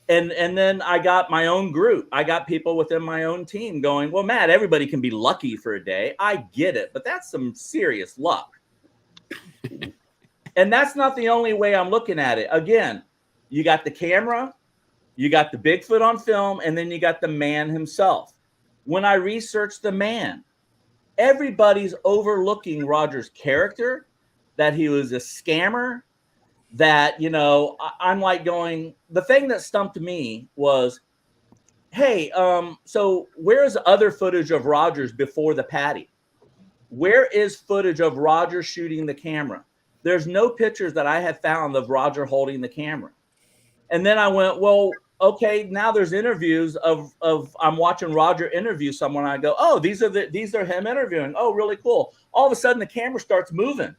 And then I got my own group. I got people within my own team going, well, Matt, everybody can be lucky for a day. I get it, but that's some serious luck. And that's not the only way I'm looking at it. Again, you got the camera, you got the Bigfoot on film, and then you got the man himself. When I researched the man, everybody's overlooking Roger's character, that he was a scammer, that, you know, I'm like going, the thing that stumped me was, hey, so where's other footage of Rogers before the patty? Where is footage of Roger shooting the camera? There's no pictures that I have found of Roger holding the camera. And then I went, well, okay, now there's interviews of I'm watching Roger interview someone. I go, oh, these are him interviewing. Oh, really cool. All of a sudden the camera starts moving. And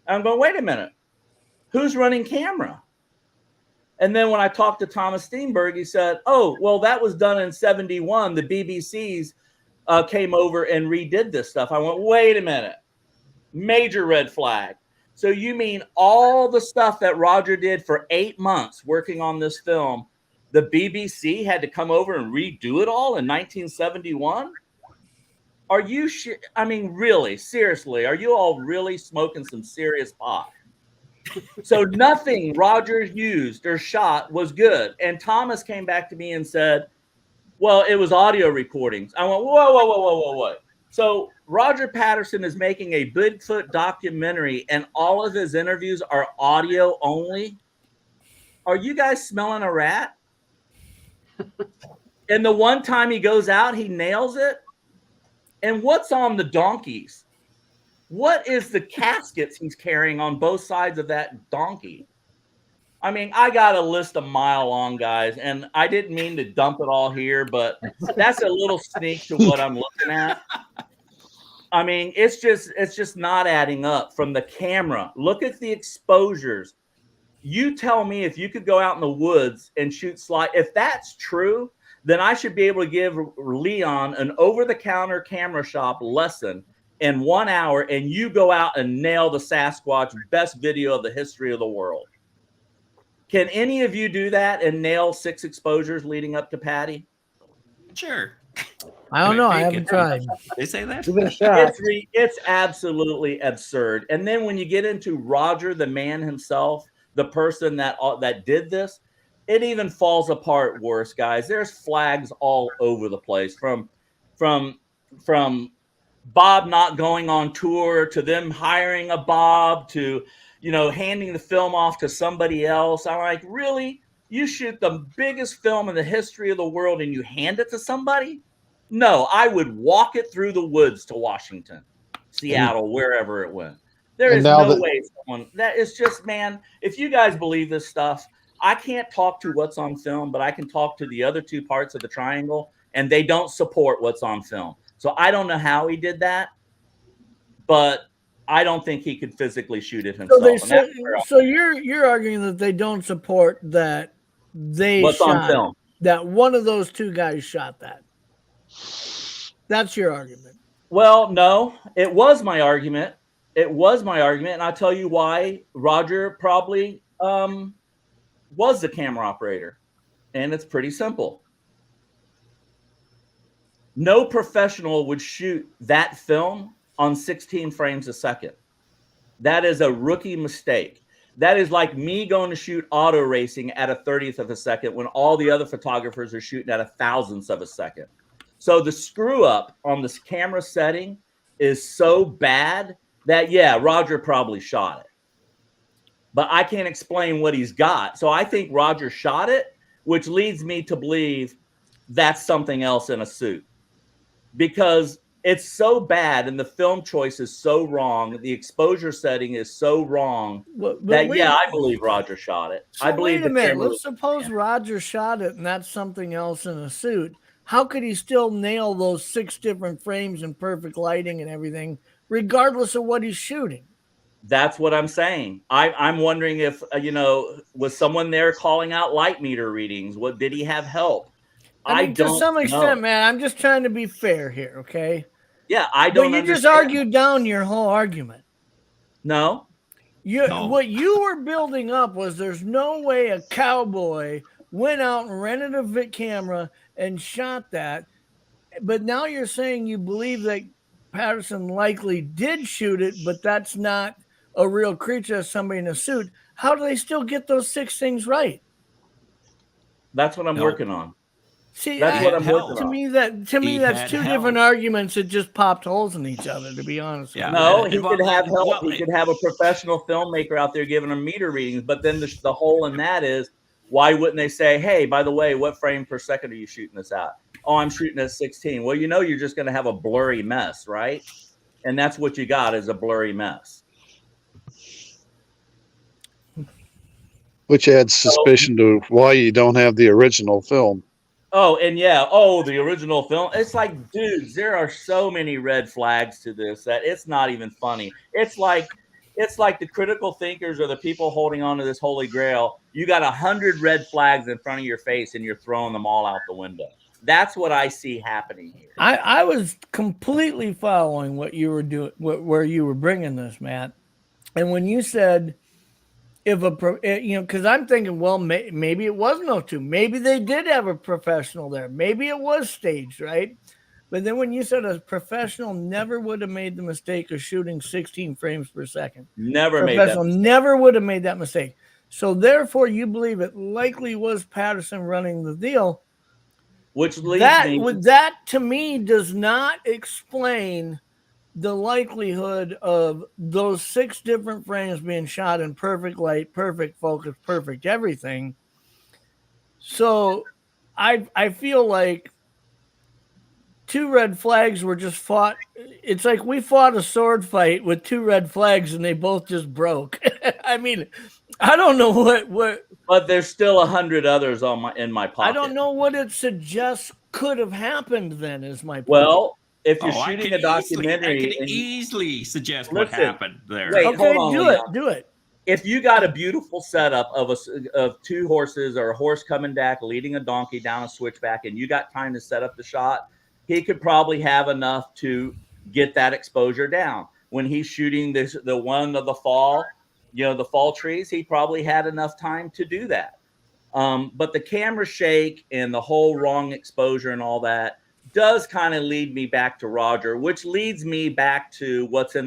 I'm going, wait a minute. Who's running camera? And then when I talked to Thomas Steenberg, he said, oh, well, that was done in 71. The BBC's came over and redid this stuff. I went, wait a minute. Major red flag. So you mean all the stuff that Roger did for 8 months working on this film, the BBC had to come over and redo it all in 1971? Are you I mean, really, seriously, are you all really smoking some serious pot? So nothing Roger used or shot was good. And Thomas came back to me and said, well, it was audio recordings. I went, whoa. So Roger Patterson is making a Bigfoot documentary and all of his interviews are audio only. Are you guys smelling a rat? And the one time he goes out, he nails it. And what's on the donkeys? What is the caskets he's carrying on both sides of that donkey? I mean, I got a list a mile long, guys, and I didn't mean to dump it all here, but that's a little sneak to what I'm looking at. I mean, it's just not adding up from the camera. Look at the exposures. You tell me if you could go out in the woods and shoot slide. If that's true, then I should be able to give Leon an over-the-counter camera shop lesson in 1 hour, and you go out and nail the Sasquatch, best video of the history of the world. Can any of you do that and nail 6 exposures leading up to Patty? Sure. I don't know. I haven't tried. They say that? Give it a shot. It's absolutely absurd. And then when you get into Roger, the man himself, the person that did this, it even falls apart worse, guys. There's flags all over the place, from Bob not going on tour to them hiring a Bob to, you know, handing the film off to somebody else. I'm like, really? You shoot the biggest film in the history of the world and you hand it to somebody? No, I would walk it through the woods to Washington, Seattle, wherever it went. There is no way someone that is just, man, if you guys believe this stuff, I can't talk to what's on film, but I can talk to the other 2 parts of the triangle, and they don't support what's on film. So I don't know how he did that, but I don't think he could physically shoot it himself. So you're arguing that they don't support that what's on film, that one of those 2 guys shot that. That's your argument. Well, no, it was my argument. It was my argument, and I'll tell you why. Roger probably was the camera operator. and it's pretty simple. No professional would shoot that film on 16 frames a second. That is a rookie mistake. That is like me going to shoot auto racing at a 30th of a second when all the other photographers are shooting at a thousandth of a second. So the screw up on this camera setting is so bad that, yeah, Roger probably shot it. But I can't explain what he's got. So I think Roger shot it, which leads me to believe that's something else in a suit. Because it's so bad and the film choice is so wrong, the exposure setting is so wrong I believe Roger shot it. So I believe wait a minute. Let's suppose Roger shot it and that's something else in a suit. How could he still nail those 6 different frames and perfect lighting and everything, regardless of what he's shooting? That's what I'm saying. I'm wondering if, was someone there calling out light meter readings? What did he have help? I mean, to some extent, man, I'm just trying to be fair here, okay? Yeah, I don't. But you just argued down your whole argument. No. What you were building up was there's no way a cowboy went out and rented a camera and shot that. But now you're saying you believe that Patterson likely did shoot it, but that's not a real creature, that's somebody in a suit. How do they still get those 6 things right? That's what I'm working on. See, that's what I'm working on. To me, that's 2 different arguments that just popped holes in each other, to be honest. Yeah. No, he could have help. He could have a professional filmmaker out there giving him meter readings. But then the hole in that is, why wouldn't they say, hey, by the way, what frame per second are you shooting this at? Oh, I'm shooting at 16. Well, you're just going to have a blurry mess, right? And that's what you got is a blurry mess. Which adds suspicion to why you don't have the original film. Oh, and the original film. It's like, dudes, there are so many red flags to this that it's not even funny. It's like the critical thinkers or the people holding on to this holy grail. You got 100 red flags in front of your face and you're throwing them all out the window. That's what I see happening here. I was completely following what you were doing, where you were bringing this, Matt. And when you said, because I'm thinking, well, maybe it was no 2. Maybe they did have a professional there. Maybe it was staged, right? But then when you said a professional never would have made the mistake of shooting 16 frames per second. Never would have made that mistake. So therefore, you believe it likely was Patterson running the deal. Which leads that to me does not explain the likelihood of those 6 different frames being shot in perfect light, perfect focus, perfect everything. So I feel like 2 red flags were just fought. It's like we fought a sword fight with 2 red flags and they both just broke. I mean, I don't know what. But there's still 100 others in my pocket. I don't know what it suggests could have happened. Then is my point. Well, if you're shooting a documentary, I can easily suggest what happened there. Wait, okay, do it. If you got a beautiful setup of 2 horses or a horse coming back, leading a donkey down a switchback, and you got time to set up the shot, he could probably have enough to get that exposure down. When he's shooting the one of the fall, the fall trees, he probably had enough time to do that. But the camera shake and the whole wrong exposure and all that does kind of lead me back to Roger, which leads me back to what's in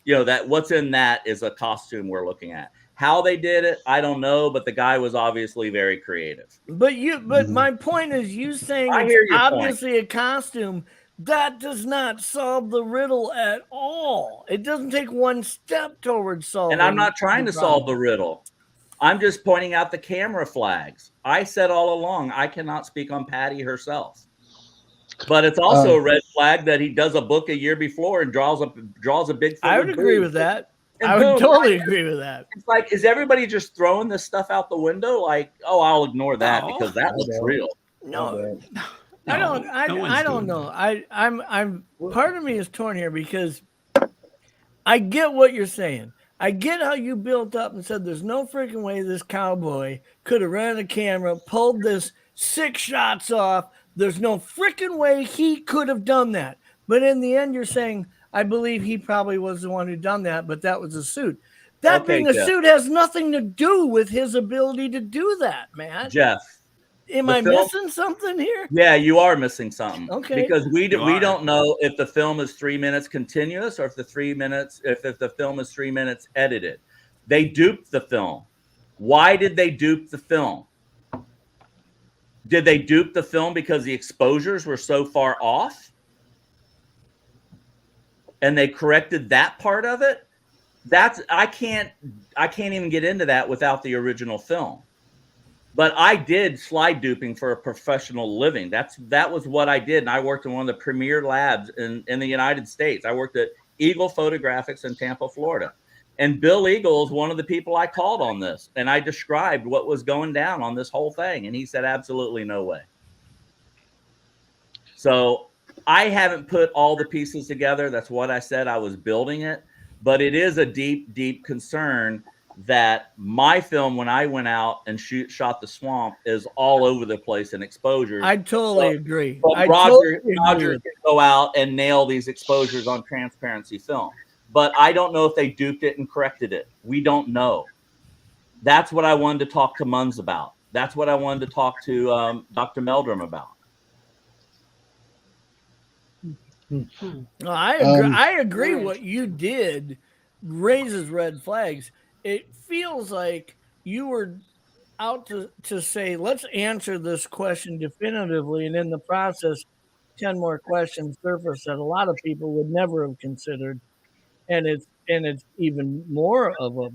that is a costume we're looking at. How they did it, I don't know, but the guy was obviously very creative. But my point is, you saying it's obviously a costume, that does not solve the riddle at all. It doesn't take 1 step towards solving. And I'm not trying to solve the riddle. I'm just pointing out the camera flags. I said all along, I cannot speak on Patty herself. But it's also a red flag that he does a book a year before and draws a Bigfoot. I would agree with that. I would totally agree with that. It's like, is everybody just throwing this stuff out the window? Like, oh, I'll ignore that because that looks real. No, I don't know. I'm part of me is torn here because I get what you're saying. I get how you built up and said there's no freaking way this cowboy could have ran a camera, pulled this 6 shots off. There's no freaking way he could have done that. But in the end, you're saying, I believe he probably was the one who done that, but that was a suit. That being a suit has nothing to do with his ability to do that, man. Jeff, Am The I film- missing something here? Yeah, you are missing something. Okay. Because we You are. don't know if the film is 3 minutes continuous or if the 3 minutes if the film is 3 minutes edited. They duped the film. Why did they dupe the film? Did they dupe the film because the exposures were so far off? And they corrected that part of it? That's I can't even get into that without the original film. But I did slide duping for a professional living. That was what I did. And I worked in one of the premier labs in the United States. I worked at Eagle Photographics in Tampa, Florida. And Bill Eagle is one of the people I called on this. And I described what was going down on this whole thing. And he said, absolutely no way. So I haven't put all the pieces together. That's what I said. I was building it. But it is a deep, deep concern that my film, when I went out and shot the swamp, is all over the place in exposures. I totally agree. But I Roger totally can go out and nail these exposures on transparency film. But I don't know if they duped it and corrected it. We don't know. That's what I wanted to talk to Munz about. That's what I wanted to talk to Dr. Meldrum about. No, I agree. What you did raises red flags. It feels like you were out to say, let's answer this question definitively, and in the process, 10 more questions surface that a lot of people would never have considered, and it's even more of a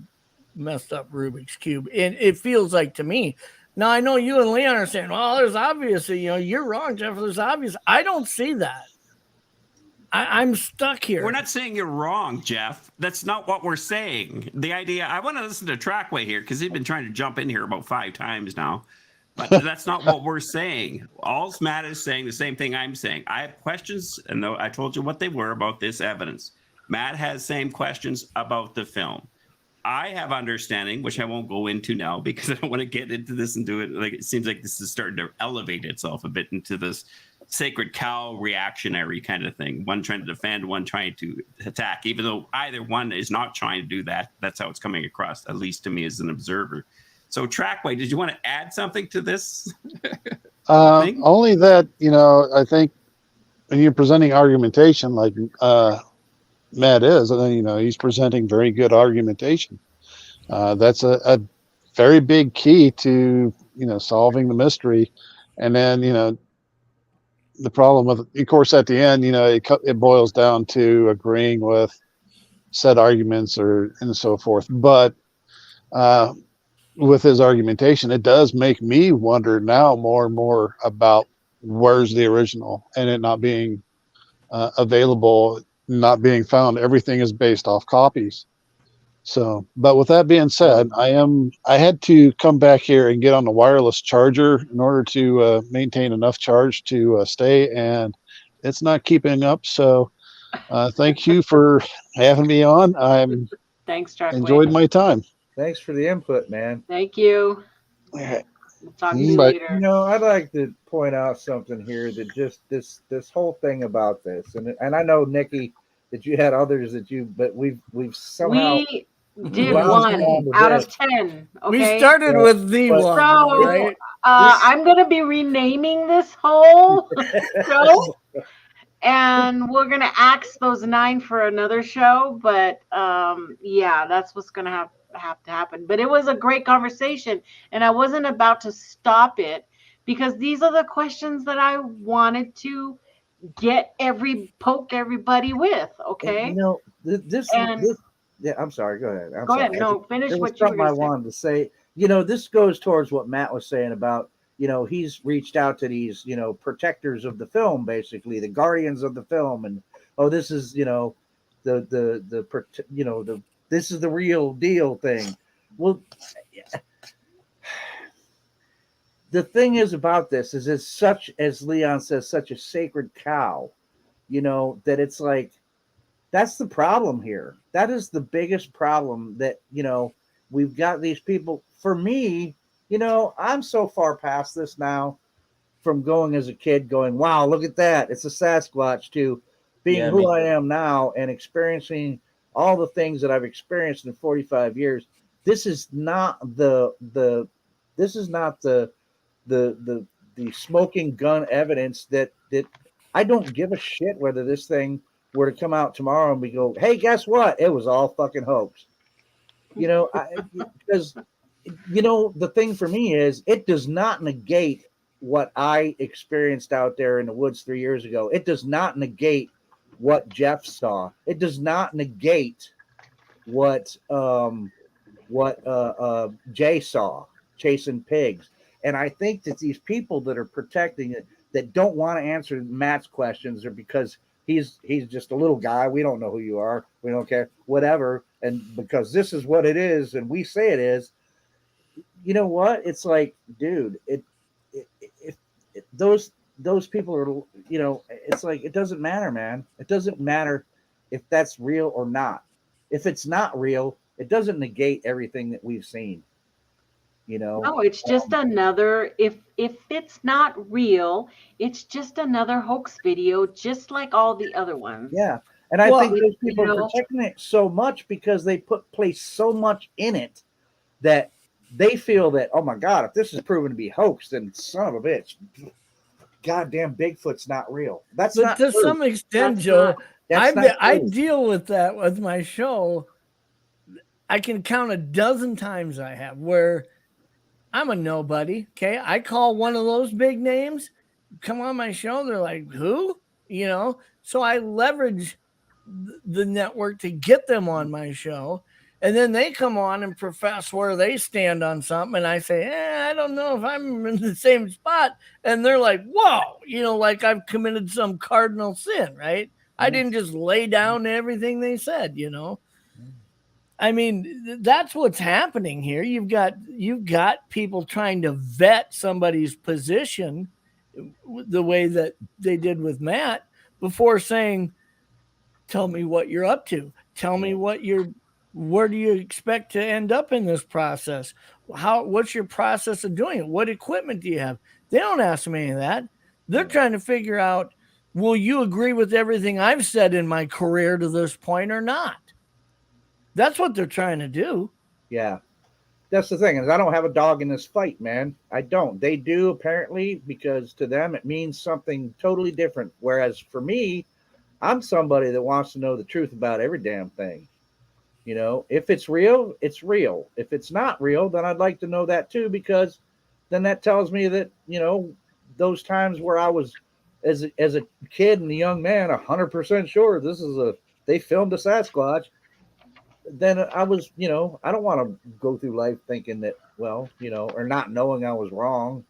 messed up Rubik's Cube. And it feels like to me. Now I know you and Leon are saying, well, there's obviously, you're wrong, Jeff. There's obvious. I don't see that. I'm stuck here. We're not saying you're wrong, Jeff. That's not what we're saying. The idea, I want to listen to Trackway here because he's been trying to jump in here about 5 times now. But that's not what we're saying. All Matt is saying the same thing I'm saying. I have questions, and I told you what they were about this evidence. Matt has same questions about the film. I have understanding, which I won't go into now because I don't want to get into this and do it. Like it seems like this is starting to elevate itself a bit into this sacred cow reactionary kind of thing. One trying to defend, one trying to attack, even though either one is not trying to do that. That's how it's coming across, at least to me as an observer. So Trackway, did you want to add something to this? Only that, I think when you're presenting argumentation like Matt is, and then, he's presenting very good argumentation. That's a very big key to, solving the mystery. And then, the problem with, of course, at the end, it boils down to agreeing with said arguments and so forth. But with his argumentation, it does make me wonder now more and more about where's the original and it not being available, not being found. Everything is based off copies. So, but with that being said, I had to come back here and get on the wireless charger in order to maintain enough charge to stay, and it's not keeping up. So, thank you for having me on. Thanks, Trackway. Enjoyed my time. Thanks for the input, man. Thank you. All right. We'll talk to you Bye. later. I'd like to point out something here that just this whole thing about this, and I know, Nikki, that you had others but we've somehow We did wound down 1 to out this. of 10. Okay. We started with the But- one, So, right? I'm going to be renaming this whole show, and we're going to axe those 9 for another show. But yeah, that's what's going to have to happen. But it was a great conversation, and I wasn't about to stop it because these are the questions that I wanted to poke everybody with. Okay. Yeah, I'm sorry. Go ahead. Go ahead. No, finish There was what you were something I going to say. wanted to say. This goes towards what Matt was saying about, he's reached out to these, protectors of the film, basically the guardians of the film, and this is, this is the real deal thing. Well, the thing is about this is it's such, as Leon says, such a sacred cow, that it's like, that's the problem here. That is the biggest problem that, we've got these people. For me, I'm so far past this now from going as a kid going, wow, look at that. It's a Sasquatch, to being who I am now and experiencing all the things that I've experienced in 45 years. This is not the the smoking gun evidence that I don't give a shit whether this thing were to come out tomorrow and we go, hey, guess what? It was all fucking hoax. Because the thing for me is it does not negate what I experienced out there in the woods 3 years ago. It does not negate what Jeff saw. It does not negate what Jay saw chasing pigs. And I think that these people that are protecting it, that don't want to answer Matt's questions, are because he's just a little guy. We don't know who you are. We don't care, whatever. And because this is what it is, and we say it is, you know what? It's like, dude, those people are, it's like, it doesn't matter, man. It doesn't matter if that's real or not. If it's not real, it doesn't negate everything that we've seen. No, it's just another, if it's not real, it's just another hoax video, just like all the other ones. Yeah. And I think those people are protecting it so much because they place so much in it that they feel that, oh my God, if this is proven to be hoax, then son of a bitch, goddamn Bigfoot's not real. That's but not to true. some extent, That's Joe, I true. deal with that with my show. I can count a dozen times I have where I'm a nobody. Okay. I call one of those big names, come on my show. They're like, who? So I leverage the network to get them on my show. And then they come on and profess where they stand on something. And I say, I don't know if I'm in the same spot. And they're like, whoa, like I've committed some cardinal sin, right? I didn't just lay down everything they said, I mean, that's what's happening here. You've got people trying to vet somebody's position the way that they did with Matt before saying, tell me what you're up to. Tell me where do you expect to end up in this process? What's your process of doing it? What equipment do you have? They don't ask me any of that. They're trying to figure out, will you agree with everything I've said in my career to this point or not? That's what they're trying to do. Yeah. That's the thing, is I don't have a dog in this fight, man. I don't. They do, apparently, because to them it means something totally different. Whereas for me, I'm somebody that wants to know the truth about every damn thing. If it's real, it's real. If it's not real, then I'd like to know that too, because then that tells me that, those times where I was as a kid and a young man, 100% sure they filmed a Sasquatch. Then I was, I don't want to go through life thinking that, or not knowing I was wrong,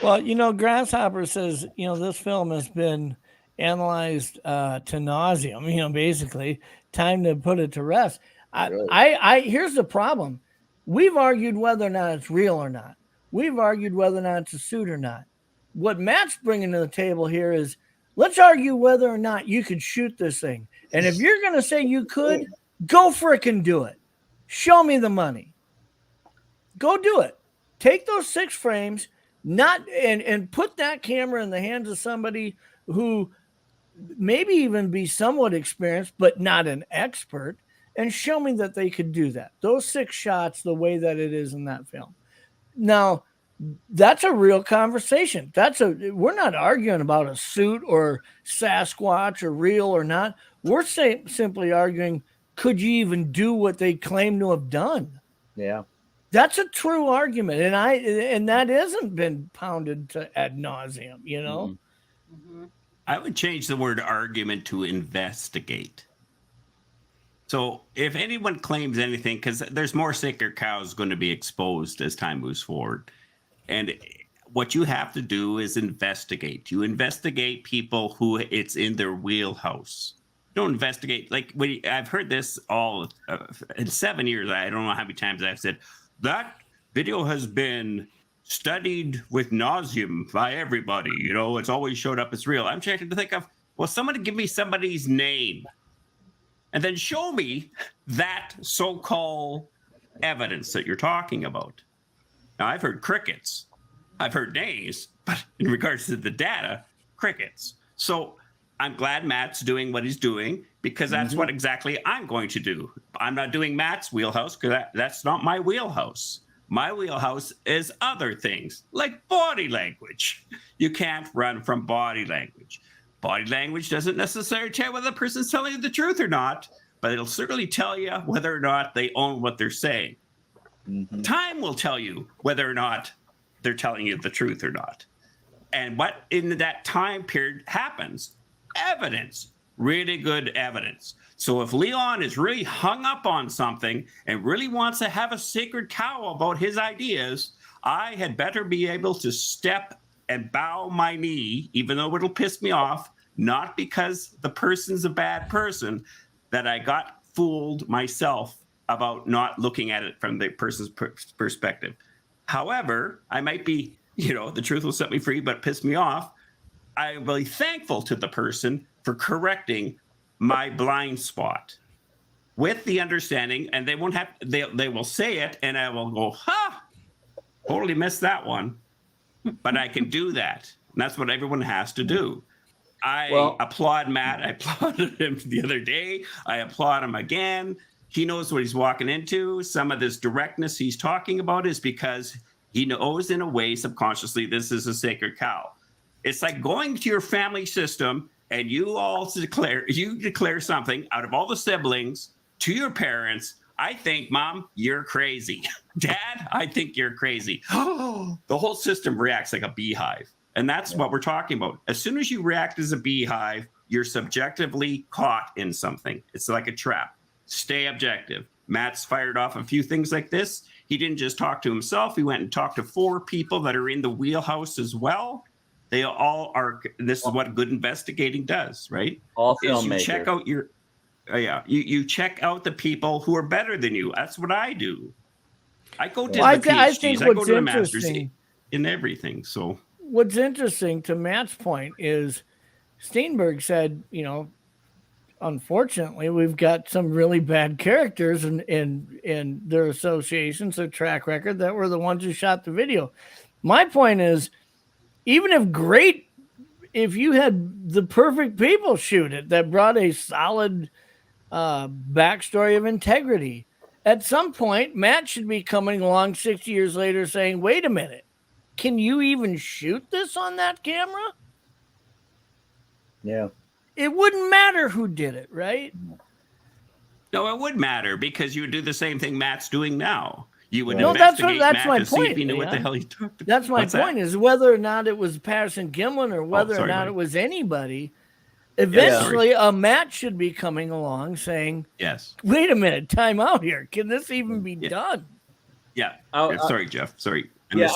Well, Grasshopper says, this film has been analyzed to nauseum, basically time to put it to rest. Here's the problem. We've argued whether or not it's real or not. We've argued whether or not it's a suit or not. What Matt's bringing to the table here is, let's argue whether or not you could shoot this thing. And if you're going to say you could, go frickin' do it. Show me the money. Go do it. Take those 6 frames, and put that camera in the hands of somebody who maybe even be somewhat experienced, but not an expert, and show me that they could do that. Those 6 shots the way that it is in that film. Now, that's a real conversation. We're not arguing about a suit or Sasquatch or real or not. We're simply arguing, could you even do what they claim to have done? Yeah. That's a true argument. And that hasn't been pounded to ad nauseum, Mm-hmm. I would change the word argument to investigate. So if anyone claims anything, because there's more sacred cows going to be exposed as time moves forward. And what you have to do is investigate. You investigate people who it's in their wheelhouse. Don't investigate. I've heard this all in 7 years. I don't know how many times I've said that video has been studied with nauseam by everybody. It's always showed up as real. I'm trying to think of, someone give me somebody's name and then show me that so-called evidence that you're talking about. Now, I've heard crickets. I've heard names, but in regards to the data, crickets. So I'm glad Matt's doing what he's doing, because that's what exactly I'm going to do. I'm not doing Matt's wheelhouse, because that's not my wheelhouse. My wheelhouse is other things like body language. You can't run from body language. Body language doesn't necessarily tell whether the person's telling you the truth or not, but it'll certainly tell you whether or not they own what they're saying. Mm-hmm. Time will tell you whether or not they're telling you the truth or not. And what in that time period happens? Evidence, really good evidence. So if Leon is really hung up on something and really wants to have a sacred cow about his ideas, I had better be able to step and bow my knee, even though it'll piss me off, not because the person's a bad person, that I got fooled myself about not looking at it from the person's perspective. However, I might be, the truth will set me free, but piss me off. I'm really thankful to the person for correcting my blind spot with the understanding, and they won't have, they will say it, and I will go, totally missed that one. But I can do that. And that's what everyone has to do. I applaud Matt. I applauded him the other day. I applaud him again. He knows what he's walking into. Some of this directness he's talking about is because he knows in a way subconsciously this is a sacred cow. It's like going to your family system and you all declare something out of all the siblings to your parents. I think, Mom, you're crazy. Dad, I think you're crazy. The whole system reacts like a beehive. And that's what we're talking about. As soon as you react as a beehive, you're subjectively caught in something. It's like a trap. Stay objective. Matt's fired off a few things like this. He didn't just talk to himself. He went and talked to 4 people that are in the wheelhouse as well. They all are. This is what good investigating does, right? All filmmakers. You check out your, you check out the people who are better than you. That's what I do. I go to the PhDs. I go to the masters in everything. So what's interesting, to Matt's point, is Steinberg said, unfortunately, we've got some really bad characters in their associations, their track record, that were the ones who shot the video. My point is, even if you had the perfect people shoot it that brought a solid backstory of integrity, at some point, Matt should be coming along 60 years later saying, wait a minute, can you even shoot this on that camera? Yeah. It wouldn't matter who did it, right? No, it would matter because you would do the same thing Matt's doing now. You would that's Matt my to point. See if he knew what the hell he talked about. That's my point, is whether or not it was Patterson Gimlin or whether or not it was anybody, eventually a Matt should be coming along saying, yes, wait a minute, time out here. Can this even be done? Yeah. Sorry, Jeff. Sorry. And Yeah,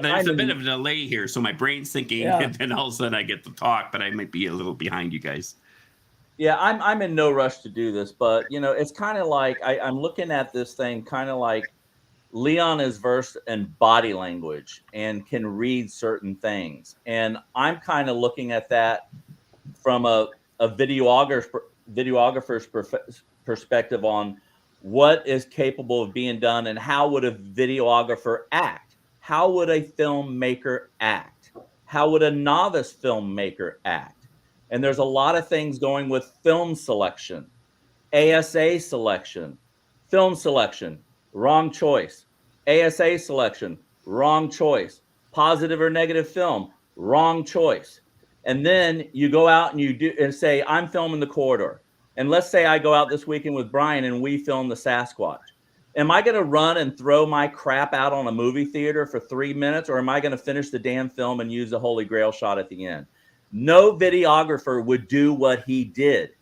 there's a bit of a delay here, so my brain's thinking, and then all of a sudden I get to talk, but I might be a little behind you guys. Yeah, I'm in no rush to do this, but it's kind of like I'm looking at this thing kind of like Leon is versed in body language and can read certain things, and I'm kind of looking at that from a videographer's perspective on what is capable of being done and how would a videographer act. How would a filmmaker act? How would a novice filmmaker act? And there's a lot of things going with film selection, ASA selection, film selection, wrong choice, ASA selection, wrong choice, positive or negative film, wrong choice. And then you go out and you do and say, I'm filming the corridor. And let's say I go out this weekend with Brian and we film the Sasquatch. Am I going to run and throw my crap out on a movie theater for 3 minutes, or am I going to finish the damn film and use the Holy Grail shot at the end? No videographer would do what he did.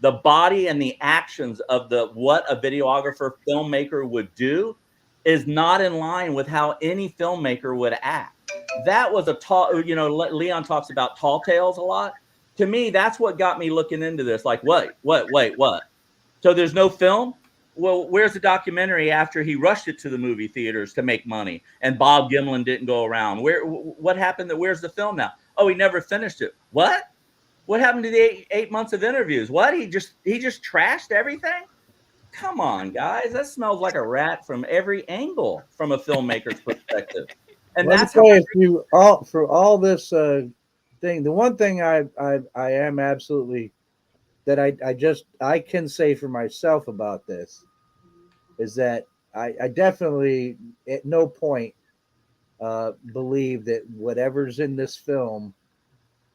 The body and the actions of what a videographer filmmaker would do is not in line with how any filmmaker would act. That was Leon talks about tall tales a lot. To me, that's what got me looking into this. Like, wait, what? So there's no film? Well, where's the documentary after he rushed it to the movie theaters to make money and Bob Gimlin didn't go around? What happened? Where's the film now? Oh, he never finished it. What? What happened to the 8 months of interviews? What? He just trashed everything? Come on, guys. That smells like a rat from every angle from a filmmaker's perspective. And that's for all this thing. The one thing I am absolutely that I can say for myself about this is that I definitely at no point believe that whatever's in this film,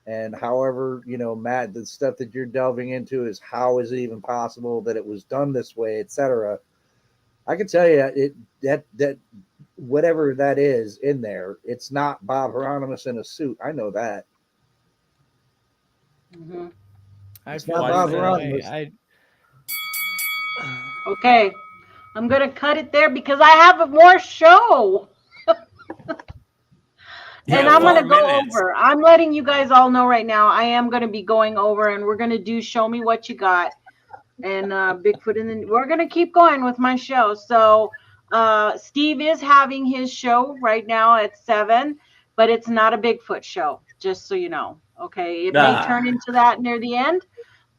and however, Matt, the stuff that you're delving into is how is it even possible that it was done this way, etc. I can tell you that whatever that is in there, it's not Bob Hieronymus in a suit. I know that. Mm-hmm. I It's feel not the Bob same Hieronymus. way. Okay, I'm gonna cut it there because I have a more show. And Yeah, I'm going to 4 go minutes. over. I'm letting you guys all know right now. I am going to be going over, and we're going to do Show Me What You Got and Bigfoot. And then we're going to keep going with my show. So Steve is having his show right now at 7, but it's not a Bigfoot show, just so you know. Okay, it may turn into that near the end,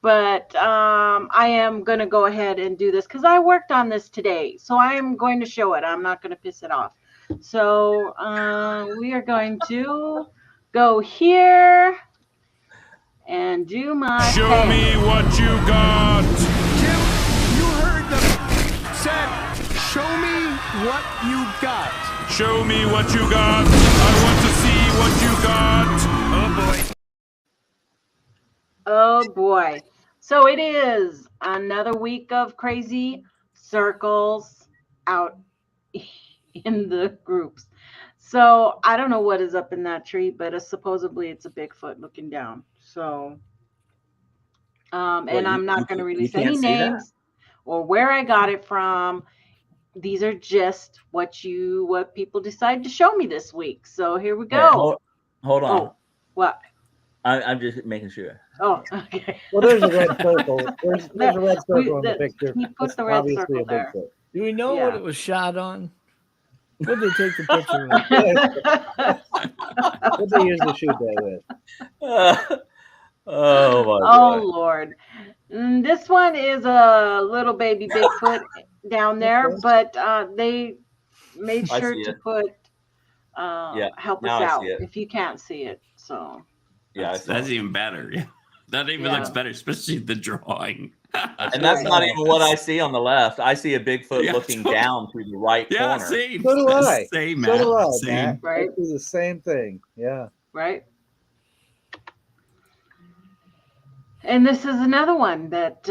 but I am going to go ahead and do this because I worked on this today. So I am going to show it. I'm not going to piss it off. So we are going to go here and do my Show pen. me what you got. Jim, you heard them said, show me what you got. Show me what you got. I want to see what you got. Oh boy. Oh boy. So it is another week of crazy circles out in the groups. So I don't know what is up in that tree, but supposedly it's a Bigfoot looking down. So, and I'm not going to release any names or where I got it from. These are just what people decide to show me this week. So here we go. Hold on. Oh, what? I'm just making sure. Oh, okay. Well, there's a red circle. There's a red circle in the picture. He put It's the red obviously circle a there. Bigfoot. Do we know what it was shot on? What did they take the picture with? What they usually shoot that with? Oh my Oh God. Lord. This one is a little baby Bigfoot down there, but they made I sure see to it. put Yeah, help now us I out see it. if you can't see it. So Yeah, That's even better. Yeah. That even looks better, especially the drawing. and that's not even what I see on the left. I see a Bigfoot looking down through the right Yeah, corner. same. So do I. Same, So Matt. do I, Same. Matt. Right. I do the same thing. Yeah. right. And this is another one that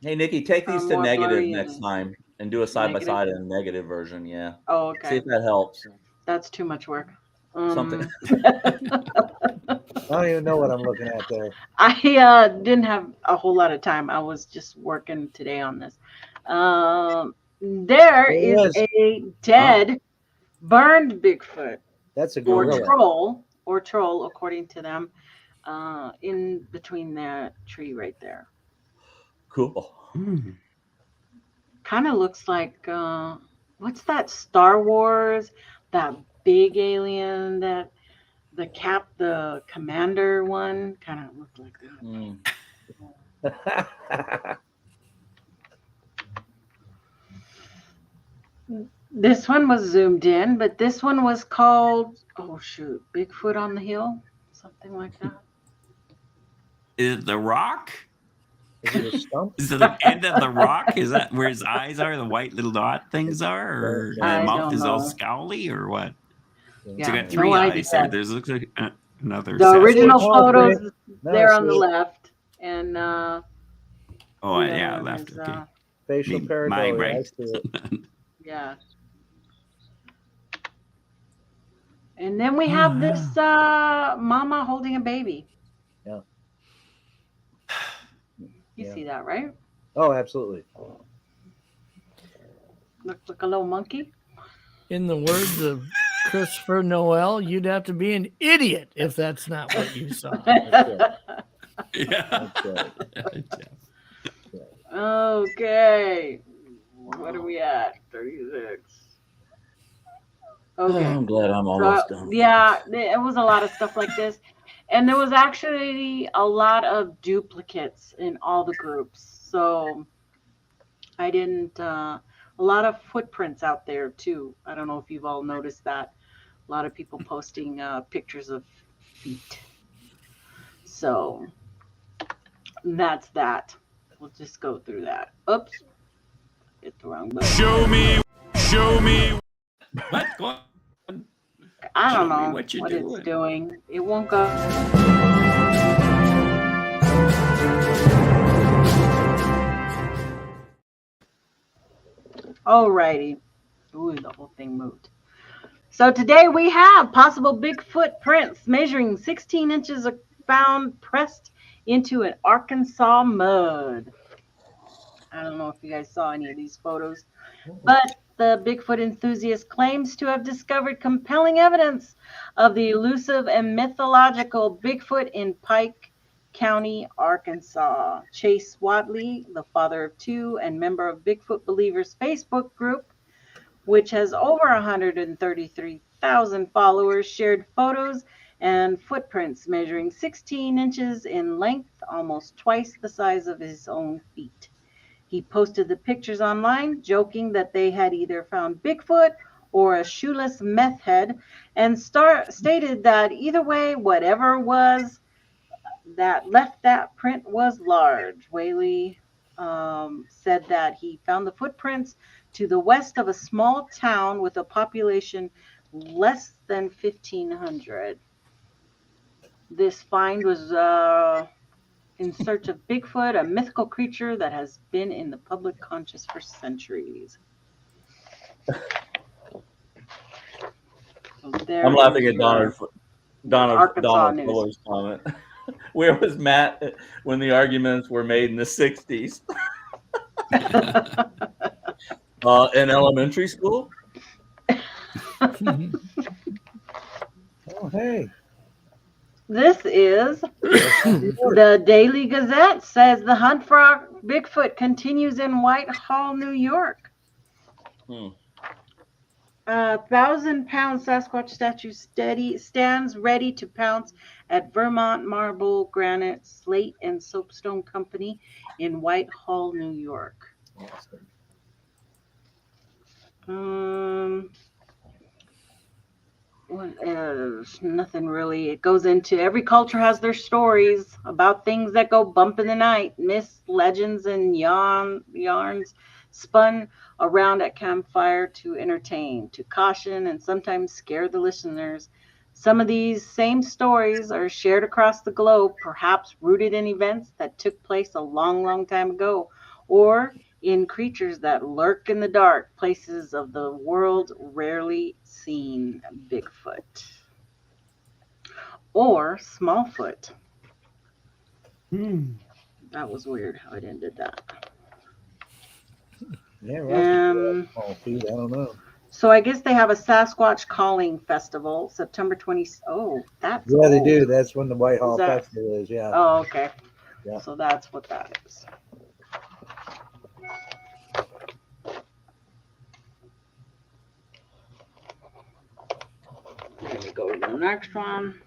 Hey, Nikki, take these to more negative blurry next and time and do a side by negative? side in a negative version. Yeah. Oh, See okay. if that helps. That's too much work. Something. I don't even know what I'm looking at there. I didn't have a whole lot of time. I was just working today on this. There is a dead, burned Bigfoot That's a or gorilla. troll, according to them, in between that tree right there. Cool. Kind of looks like what's that Star Wars? That big alien that the commander one kind of looked like that. This one was zoomed in, but this one was called, Bigfoot on the Hill, something like that. Is it the rock? Is it a stump? Is it the end of the rock? Is that where his eyes are? The white little dot things are, or the I mouth don't is all know. scowly, or what? Yeah, So you got three no eyes there. idea. There's looks like another. The Sasquatch. original Sasquatch. photos is No, there on the see it. left, and Oh yeah, left. is, Okay. Facial My pareidolia. right. I see it. yeah. And then we have this mama holding a baby. Yeah. You Yeah. see that, right? Oh, absolutely. Looks like a little monkey. In the words of Christopher Noel, you'd have to be an idiot if that's not what you saw. Yeah. Okay. What are we at? 36. Okay. I'm glad I'm almost done. Yeah, it was a lot of stuff like this. And there was actually a lot of duplicates in all the groups. So I didn't, a lot of footprints out there too. I don't know if you've all noticed that. A lot of people posting pictures of feet. So that's that. We'll just go through that. Oops. hit the wrong button. Show me. What? Go on. I don't Show me know what you're it's doing. doing. It won't go. Alrighty. Ooh, the whole thing moved. So today we have possible Bigfoot prints measuring 16 inches found pressed into an Arkansas mud. I don't know if you guys saw any of these photos, but the Bigfoot enthusiast claims to have discovered compelling evidence of the elusive and mythological Bigfoot in Pike County, Arkansas. Chase Wadley, the father of two and member of Bigfoot Believers Facebook group, which has over 133,000 followers, shared photos and footprints measuring 16 inches in length, almost twice the size of his own feet. He posted the pictures online, joking that they had either found Bigfoot or a shoeless meth head, and stated that either way, whatever was that left that print was large. Whaley said that he found the footprints to the west of a small town with a population less than 1,500. This find was in search of Bigfoot, a mythical creature that has been in the public conscious for centuries. So I'm laughing at Donald news. Fuller's comment. Where was Matt when the arguments were made in the 60s? In elementary school? Oh, hey. This is the Daily Gazette says the hunt for Bigfoot continues in Whitehall, New York. 1,000-pound Sasquatch statue stands ready to pounce at Vermont Marble, Granite, Slate, and Soapstone Company in Whitehall, New York. Nothing really. It goes into every culture has their stories about things that go bump in the night, myths, legends, and yarns spun around at campfire to entertain, to caution, and sometimes scare the listeners. Some of these same stories are shared across the globe, perhaps rooted in events that took place a long, long time ago, or in creatures that lurk in the dark places of the world, rarely seen Bigfoot or Smallfoot. That was weird how it ended that. Yeah, right. Small feet, I don't know. So I guess they have a Sasquatch Calling Festival, September 20. Oh, that's yeah, they old. do. That's when the Whitehall Festival is. Yeah. Oh, okay. Yeah. So that's what that is. Let me go to the next one.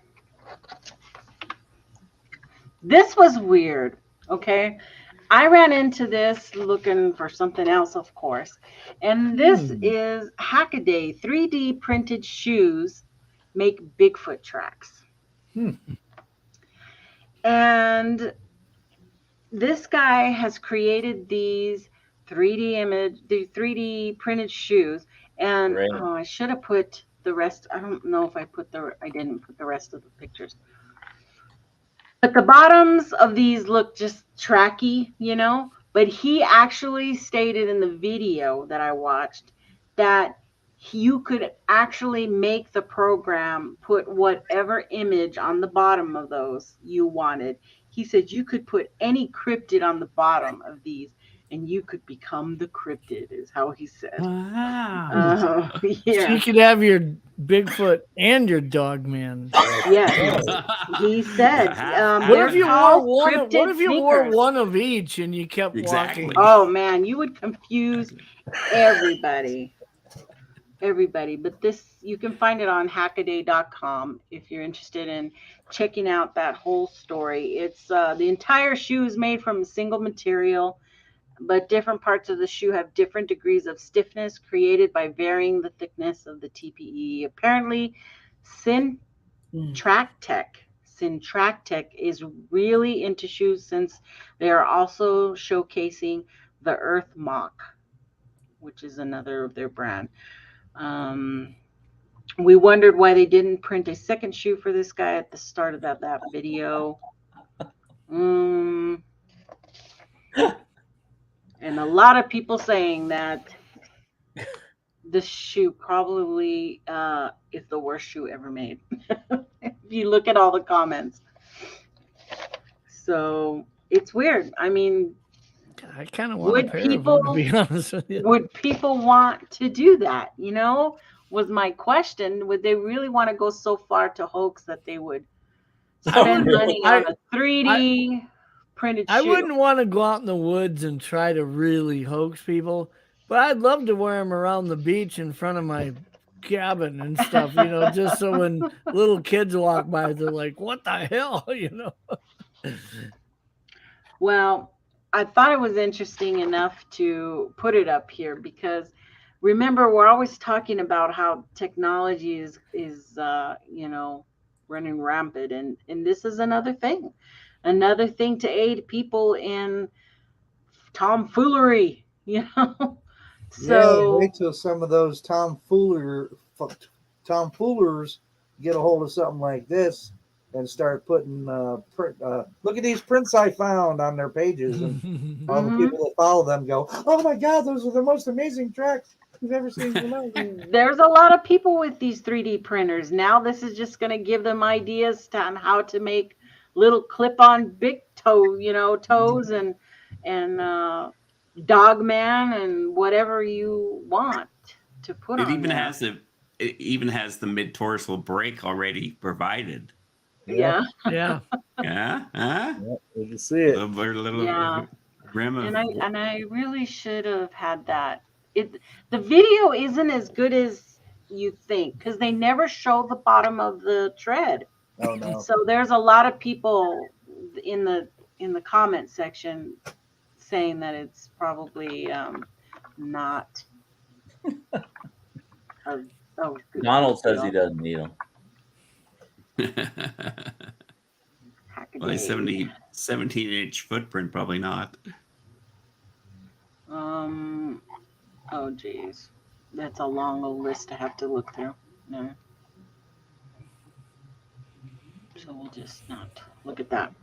This was weird. Okay. I ran into this looking for something else, of course. And this is Hackaday 3D printed shoes make Bigfoot tracks. And this guy has created these 3D printed shoes. And I should have put the rest. I don't know if I didn't put the rest of the pictures. But the bottoms of these look just tracky, you know. But he actually stated in the video that I watched that you could actually make the program put whatever image on the bottom of those you wanted. He said you could put any cryptid on the bottom of these and you could become the cryptid, is how he said. Wow. Yeah. So you could have your Bigfoot and your dog man. Yes. He said. What if you wore one of each and you kept walking? Oh man, you would confuse everybody. But this, you can find it on hackaday.com if you're interested in checking out that whole story. It's the entire shoe is made from a single material, but different parts of the shoe have different degrees of stiffness created by varying the thickness of the TPE. Apparently, Syntractech is really into shoes since they are also showcasing the Earth Mock. which is another of their brand. We wondered why they didn't print a second shoe for this guy at the start of that video. And a lot of people saying that this shoe probably is the worst shoe ever made. If you look at all the comments. So it's weird. I mean, I kind of want a pair of them, to be honest with you. Would people want to do that? You know, was my question. Would they really want to go so far to hoax that they would spend money on a 3D printed shoe? I wouldn't want to go out in the woods and try to really hoax people, but I'd love to wear them around the beach in front of my cabin and stuff, you know, just so when little kids walk by, they're like, what the hell, you know? Well, I thought it was interesting enough to put it up here because remember, we're always talking about how technology is you know, running rampant, and this is another thing to aid people in tomfoolery, you know. So wait till some of those tomfoolers get a hold of something like this and start putting look at these prints I found on their pages, and all the people that follow them go, oh my god, those are the most amazing tracks you've ever seen. There's a lot of people with these 3D printers now. This is just going to give them ideas on how to make little clip-on big toe, you know, toes and Dogman and whatever you want to put on. It even has the mid-torso brake already provided. Yeah. Yeah. Yeah. Huh? You can see it. Little rim of... And I really should have had that. The video isn't as good as you think because they never show the bottom of the tread. Oh no. So there's a lot of people in the comment section saying that it's probably not. Donald says he doesn't need them. Well, a 17-inch footprint, probably not. Oh geez, that's a long old list to have to look through. No. So we'll just not look at that.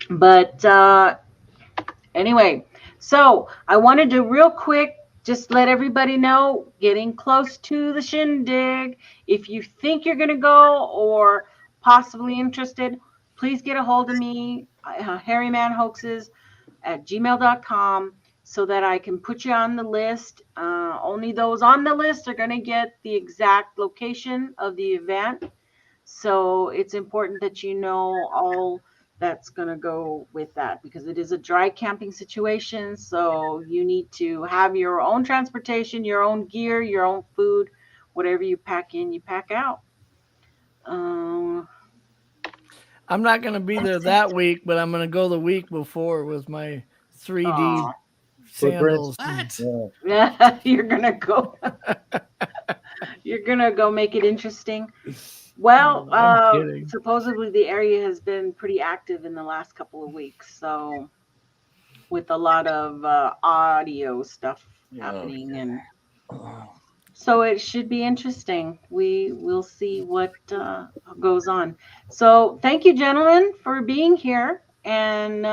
But anyway, so I wanted to real quick just let everybody know, getting close to the shindig. If you think you're going to go or possibly interested, please get a hold of me, hairymanhoaxes@gmail.com, so that I can put you on the list. Only those on the list are going to get the exact location of the event. So it's important that you know all that's going to go with that, because it is a dry camping situation. So you need to have your own transportation, your own gear, your own food, whatever you pack in, you pack out. I'm not going to be there that week, but I'm going to go the week before with my 3D sandals. What? Yeah, you're going to go. You're going to go make it interesting. Well, supposedly the area has been pretty active in the last couple of weeks, so with a lot of audio stuff happening, and so it should be interesting. We will see what goes on. So thank you, gentlemen, for being here and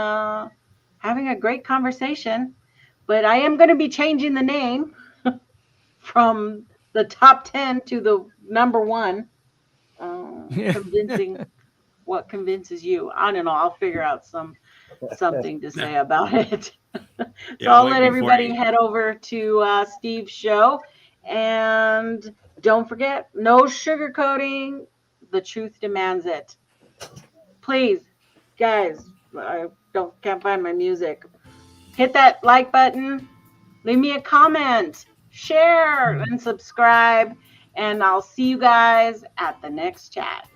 having a great conversation. But I am going to be changing the name from the top 10 to the number 1. Convincing what convinces you. I don't know. I'll figure out something to say about it. So I'll let everybody head over to Steve's show. And don't forget, no sugarcoating. The truth demands it. Please, guys, I can't find my music. Hit that like button. Leave me a comment. Share and subscribe. And I'll see you guys at the next chat.